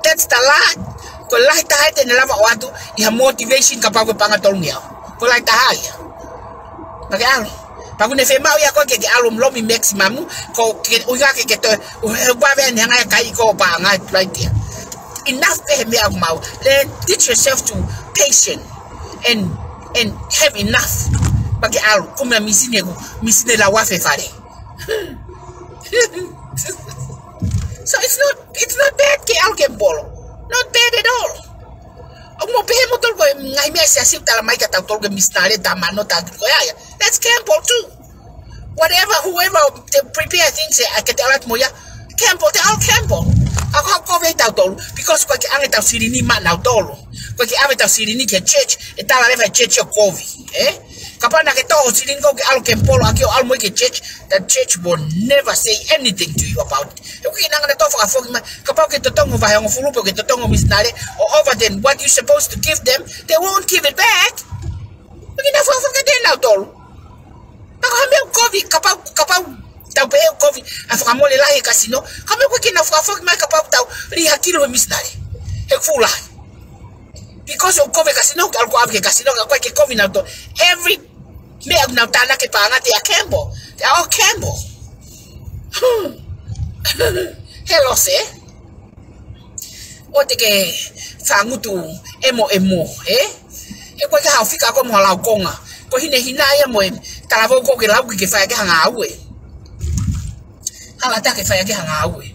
That's the lie. Ko lai tahai te lava watu iha motivation kapag ko pangatol niya. Ko lai tahai. Pag alo. Pag ne fe mau ya ko ke alo mlomi maximum ko ke uga ke to ba ben nga kai ko pa nga right there. Enough pe me mau. Then teach yourself to patient and have enough. Pag alo kuma misine la wafe fare. So it's not bad ke al ke bolo. Not bad at all. Mo pe mo tol ko ngai me sia sim tala mai ka tol ko misnale ta mano ta ko ya. That's Campbell too. Whoever they prepare things I can tell at moya Campbell they all Campbell. Ako ko ve ta tol because ko ki ane ta sirini ma na tol. Ko ki ave ta sirini ke church e tala leva church kovi'i. Kapana ke to sirini ko ke al Campbell akio al mo ke church, that church will never say anything to you about it. Or over then what you supposed to give them, they won't give it back. Because of COVID casino, every mail now tana ke panga they are Campbell. They are all Campbell. Hello, se. O te ke whangutu emo, E koe ka hau whika ko moha lau konga. Ko hine hina ia mo talavou ko ke lau ke whaia ke hanga aue. Hala ta ke whaia ke hanga aue.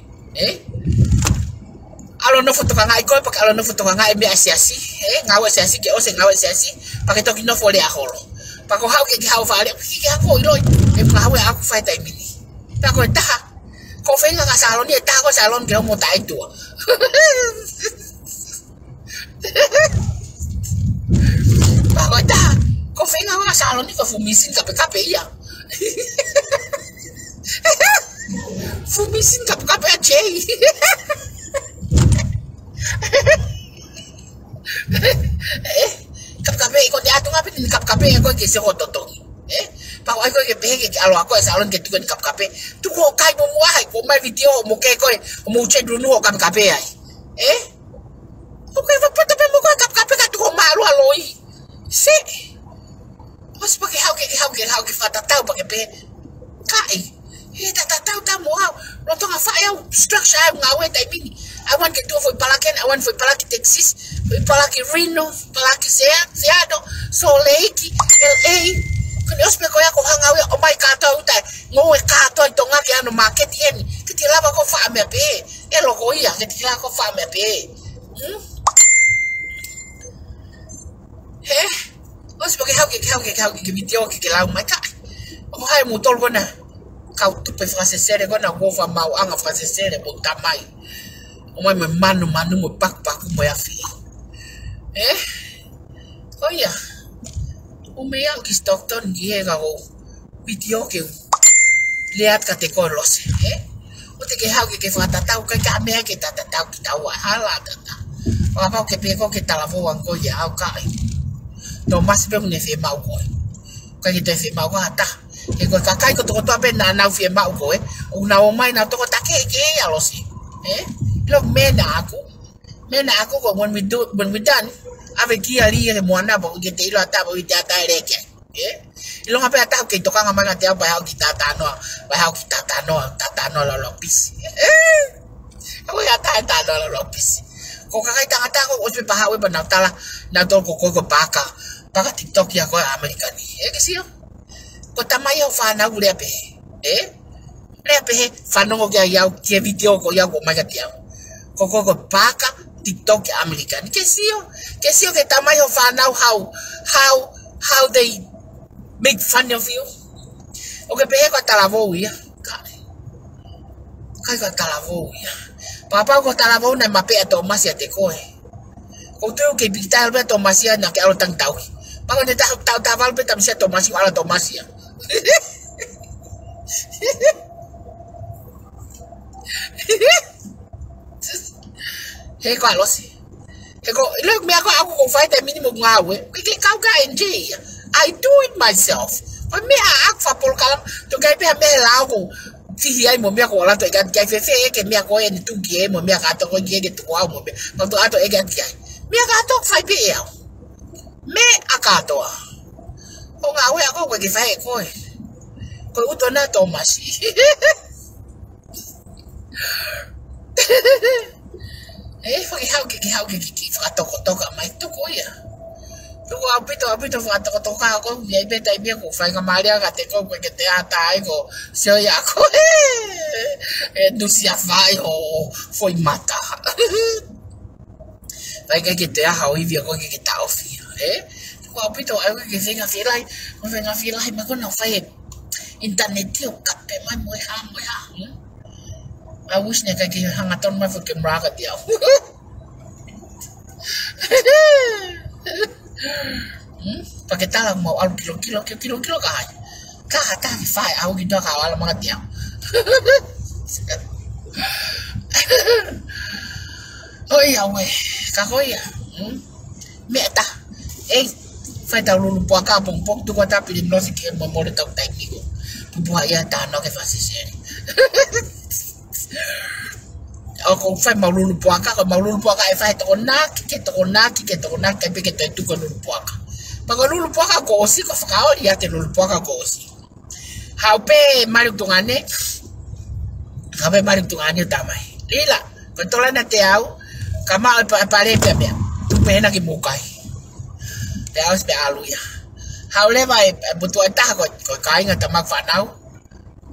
Alo nofo toka ngai koe, pake alo nofo toka ngai mea siasi. Ngawe siasi ke ose ngawe siasi. Pake toki nofo le aholo. Pako hau ke hau whaare. Ke hau iloi. E mga haue aku whaita imini. Pako e taha. Ko whenga ka salon ni e taha ko salon ke homo tai tua. Pako e taha. Ko whenga ka salon ni ka fumisin kape ia. Fumisin kape a chei. Kape ko dia tu ngapi ni kape ko ke se hototo. Pako ai ko ke pege ke alo ako salon ke tu kan kape. Tu ko kai mo ai ko mai video mo ke ko mo che dulu ho kape ai. Okay, va pata pe mo ko kape ka tu ko malu aloi. Se. Mas pake hau ke vatatau pake pe. Kai. Vatatau ta mo au. Lo to nga fa eu structure ai ngawe tai mini. I want to do for Palaken, I want for Palaki Texas, for Palaki Reno, Palaki Seado, Salt Lake, LA. Kung ospe ko ya ko hangawi o mai kato utai, ngowe kato ito nga kaya no market yan. Kitilaba ko fa me pe. Elo ko iya, kitilaba ko fa me pe. Ospe ko hau ke video ke kilau mai ka. O hai mo tol ko na. Kau tupe francesere ko na go fa mau anga francesere bo tamai. Omai me manu mo paku mo ya fi. Oh ya. O me ya ki Stockton giega go video ke lihat kate ko los. O te ke hau ke vatatau ka me ke tatatau ki tawa hala tata. O apa ke pe ko ke talavo wango ya au kai. No mas pe ne fe mau ko. Ka ke te fe mau ata. E ko kakai ko to ape na na fie mau ko e. Una o mai na to ta ke alosi. Look mena aku ko when we done ave ki ali e mo na bo ke te ilo ata bo ita ta reke. Ilo ngape ata ke to kanga manga te ba ha ki tata no lo pis. Aku ya ta lo pis. Ko kakai tanga ko o pe pa ha we ba na tala na to ko paka TikTok ya ko amerikani. Ke sio. Ko tamai o fa na ure pe. Lepe fa no ko ya ke video ko ya ko maga tiao. Ko paka TikTok amerikani. Que sio que tamai o fa now how they make fun of you. O que pe ko talavo ya. Kai ko talavo ya. Papa ko talavo na mapo'e to masia te ko e. Ko tu ke bital be to masia na ke alo tang tau. Pa ko ta val be tam sia to masia ala to masia. He ko alosi. He ko look me ako ko fight a minimum ngawe. Ke kau ka enjoy. I do it myself. But me ak fa pol kalam to kai pe me la ko. Fi ai mo me ko la to ga kai fe ke me ko en tu ge mo me ka to ko ge ke to wa mo me. Pa to ato e ga kai. Me ka to fa pe ya. Me akato. O ngawe ako ko ke fa e ko. Ko uto na to masi. Hau ke whakatokotoka mai toko ia. Tuko apito whakatokotoka ako, iai beta i bia ko whainga maria ka te koko ke te ata ai ko seo ia ko nusia whai ho foi mata. Whainga ke te aha o iwi ako ke ta ofia. Tuko apito ai ke whenga whirai ma kona whai interneti o kape mai moe ha. I wish neka ke hangaton mai fo kemraga dia. Pakai talang mau al kilo kai. Ka ta ki fai au ki doka wala mga dia. Oh ya we, ka ko ya. Meta. Fai ta lulu po ka pong tu ko ta Pilimilose ke mo mo ta tekniko. Buha ya ta no ke fasiseri. Ako fai maululu puaka e fai tokonaki ke pe ke tu ko lulu puaka. Pako lulu puaka ko osi ko Faka'ulia te lulu puaka ko osi. Haupe mari tungane tamai. Lila, kontola na te au kama pare pe me. Tu pe na ki mukai. Te au pe aluya. Haule vai butu ata ko kai nga tamak fanau.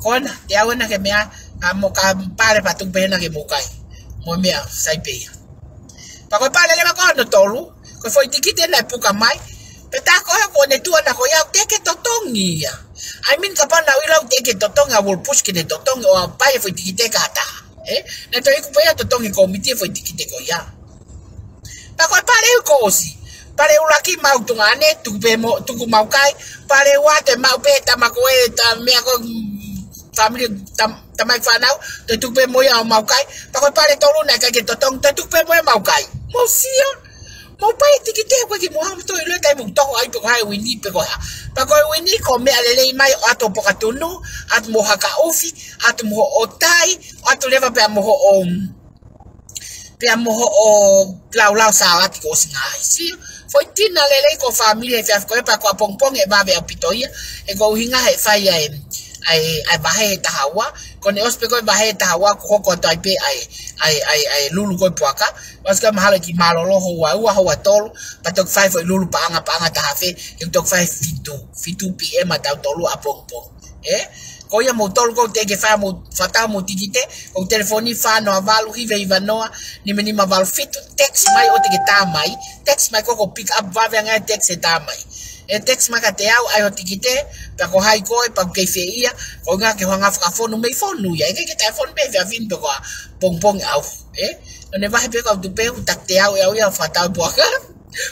Kona te au na ke mea amo ka pare pa tu pena ke mukai mo mea sai pe pa ko pare le ba ko no tolu ko foi tikite na puka mai peta ko ne tu na ko ya te ke totongi ya I mean ka pa na wila te ke totonga wol push ke ne totongi o pa foi tikite ka ta na to iku pa totongi komite foi tikite ko ya pa ko pare ko osi pare ulaki mau tungane tu pe mo tu mau kai pare wa te mau pe ta ma ko ta me ko family tamai whanau, te tupe moia o maukai, pako pare tolu na kai ke totong, te tupe moia maukai. Mo sia, mo pai tiki te koe ki moha mto ilo kai mung tohu ai peko hai wini peko ha. Pako wini ko mea lelei mai o ato pokatunu, atu moha ka ofi, atu moho o tai, atu lewa pea moho o lau sawati ko ngaahi. Sia, foi tina lelei ko familia e fiaf koe pa ko apongpong e babe apitoia, e ko uhinga he fai ai bahe tahawa kone ospe ko bahe tahawa ko to ai pe ai lulu ko puaka waska mahala ki malolo ho wa tol patok 5 lulu paanga tahafe yung tok 5 fitu pm ata tolu apongpong ko ya mo tol ko te ke fa mo fata mo tikite ko telefoni fa no avalu hive ivanoa ni menima val fitu text mai o te ke tamai text mai ko pick up va venga text tamai e text maka te au ai hoti kite pa ko hai ko pa ke feia ko nga ke hanga fa fonu me fonu ya ke telefon be via vin pe ko pong au ne va pe ko tu pe tak te au ya fa ta bo ka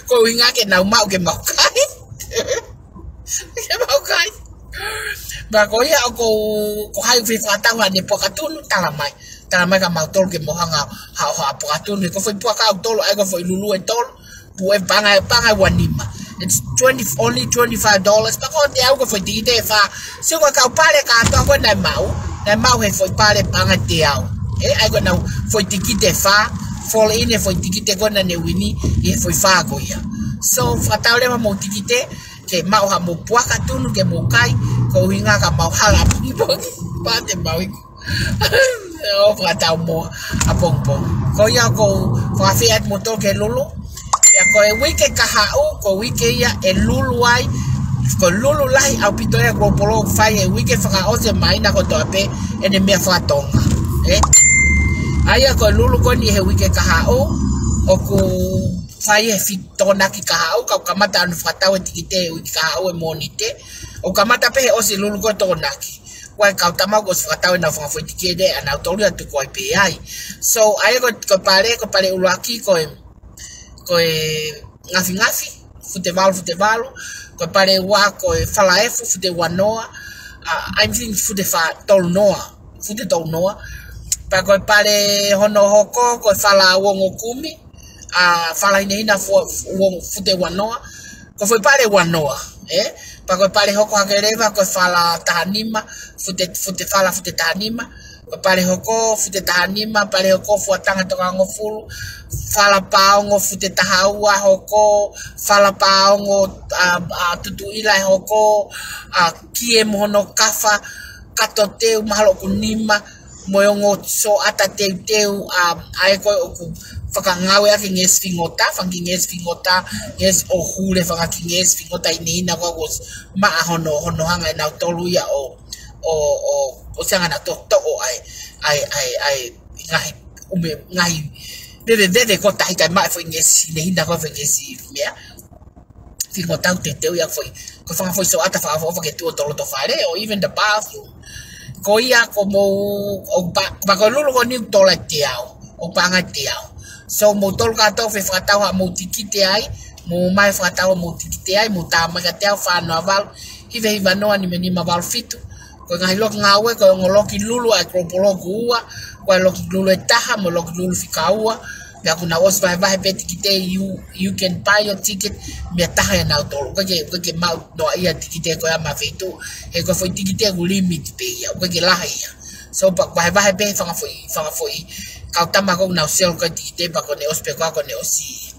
ko nga ke na mau ke mau kai ke mau kai ba ko ya ko hai fi fa ta wa ne po ka tu tala mai ka mau tol ke mo hanga ha po ka tu ko foi po ka tol ai ko foi lulu e tol bu e panga wanima It's only $25. Pako te au ko foi tikite fa. Se ko ka pare ka to ko na mau he foi pare panga te au. Ai ko na foi tikite fa. Fall in e foi tikite ko na ne wini e foi fa ko ia. So fataule ma mo tikite ke mau ha mo puaka tunu ke mo kai ko hinga ka mau hala pa te mau iku. O fatau mo apongpong. Ko ia ko fa fiat motor ke lulu. Ya ko e wike kahau ko wike ia e lulu ai ko lulu lai au pitoya ko polo fai e wike faka ose maina ko tope ene mea fatonga. Aya ko lulu ko ni he wike kahau o ko fai e fitona ki kahau ka kamata anu fatau tikite wike kahau e monite o kamata pe ose lulu ko tonaki. Wai ka tama go fatau na fa tikide ana toria tu ko pe ai. So aya ko pare ulaki ko ngafi futevalu ko pare wa ko falaefu fute wanoa I'm thinking fute fa tolnoa pa ko pare hono hoko ko fala wongo kumi fala ina fute wanoa ko foi pare wanoa pa ko pare hoko hakereva ko fala tahanima fute tahanima ko pare hoko fute tahanima pare hoko fuatanga toka ngofulu fala paongo fute tahaua hoko fala paongo tutu ila hoko kie mono kafa katoteu mahalo kunima moyongo so ata teu ai ko ku fakangawe ake ngesfingota nges ohule fakaki ngesfingota inina ko was ma hono hanga na toluya o sanga na to ai ngaahi de ko tai kai mai foi ngesi ne hinda ko foi ngesi mea fico tau te ya foi ko fanga foi so ata fa ke tu to fare or even the bathroom ko ia como o ba ko lulu ko ni tola tiao o panga tiao so mo tol ka to fe fatau ha mo tikite ai mo mai fatau mo tikite ai mo ta ma ka tiao fa no aval hive no ani meni ma val fitu ko ngai lok ngawe ko ngoloki lulu ai kropolo kuua ko lok lulu taha mo lok lulu fikaua ya kuna was vai peti kite you can buy your ticket me taha na tolo ko ke mau no ia tikite ko ya ma fitu e ko foi tikite go limit pe ya ko ke la ia so pa vai pe fanga foi ka tama ko na sel ko tikite pa ko ne ospe ko ne osi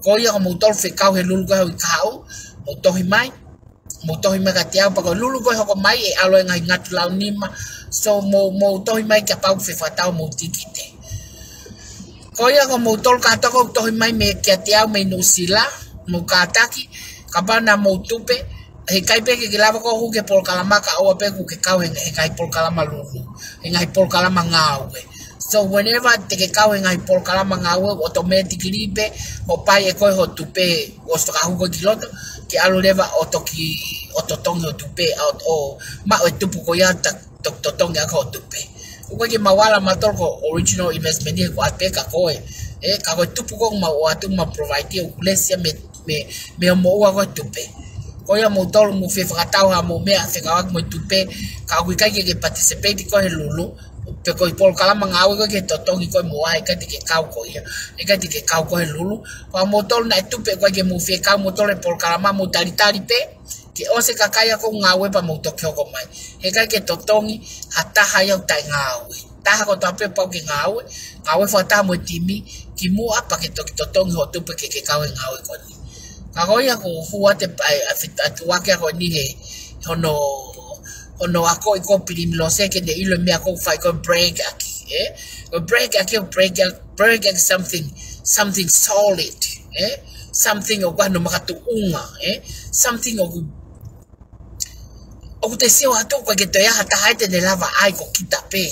ko ia mo tol fe ka he lulu ko kau mo tohi mai ka tiao pa ko lulu ko ko mai e alo ngai ngatu lau nima so mo tohi mai ka pau fe fatau mo tikite ko ia ko mo tol ka to ko tohi mai me ka tiao me no sila mo ka taki ka bana mo tupe he kai pe ke lava ko hu ke por kalama ka o pe ku ke kau he kai por kalama lulu he ngai por kalama ngawe so whenever te ke kau he ngai por kalama ngawe automatically pe mo pai e ko ho tupe o sto ka hu ko kiloto ke alo leva ototongi tupe out o ma o tupu ko ya totongi ko tupe ko ke mawala matol ko original investment ko apeka ko ka ko tupu ko ma o atu ma provide o kulesia me mo wa ko tupe ko ya mo tol mo fe fatau ha mo me afeka wa mo tupe ka ko kai ke participate ko he lulu pe ko por kala mangawe ko ke totongi ko mo ai ka ke kau ko ia e ka ke kau ko he lulu pa motor na tupe ko ke mo fe ka motor por kala ma mo tari pe ke ose ka kaya ko ngawe pa mo tokyo ko mai e ka ke totongi hata haya tai ngawe ta ko tape pa ke ngawe fata mo timi ki mo apa ke totongi ho tupe ke kau ngawe ko ni ka ko ia ko huate ai atu wa ke ko ni he hono ako iko Pilimilose ke de ilo me ako fai ko break something solid something o kwano makatu unga something o te seo atu ko ke to ya hata haite de lava ai ko kita pe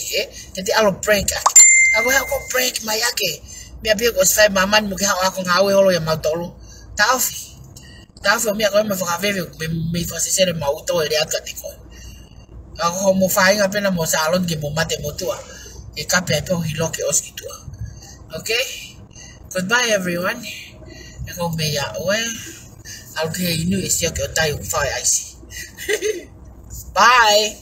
te alo break ako ha ko break mai ake me abe ko sai maman mo ke ha ko ngawe holo ya matolo tafi me ko me fa veve me fa sesere mauto ele akatiko ako mo fai nga pena mo salon ke mo mate mo tua e kape ape o hilo ke oskitua okay goodbye everyone ako me ya we I'll get you new is your tayo fire I see bye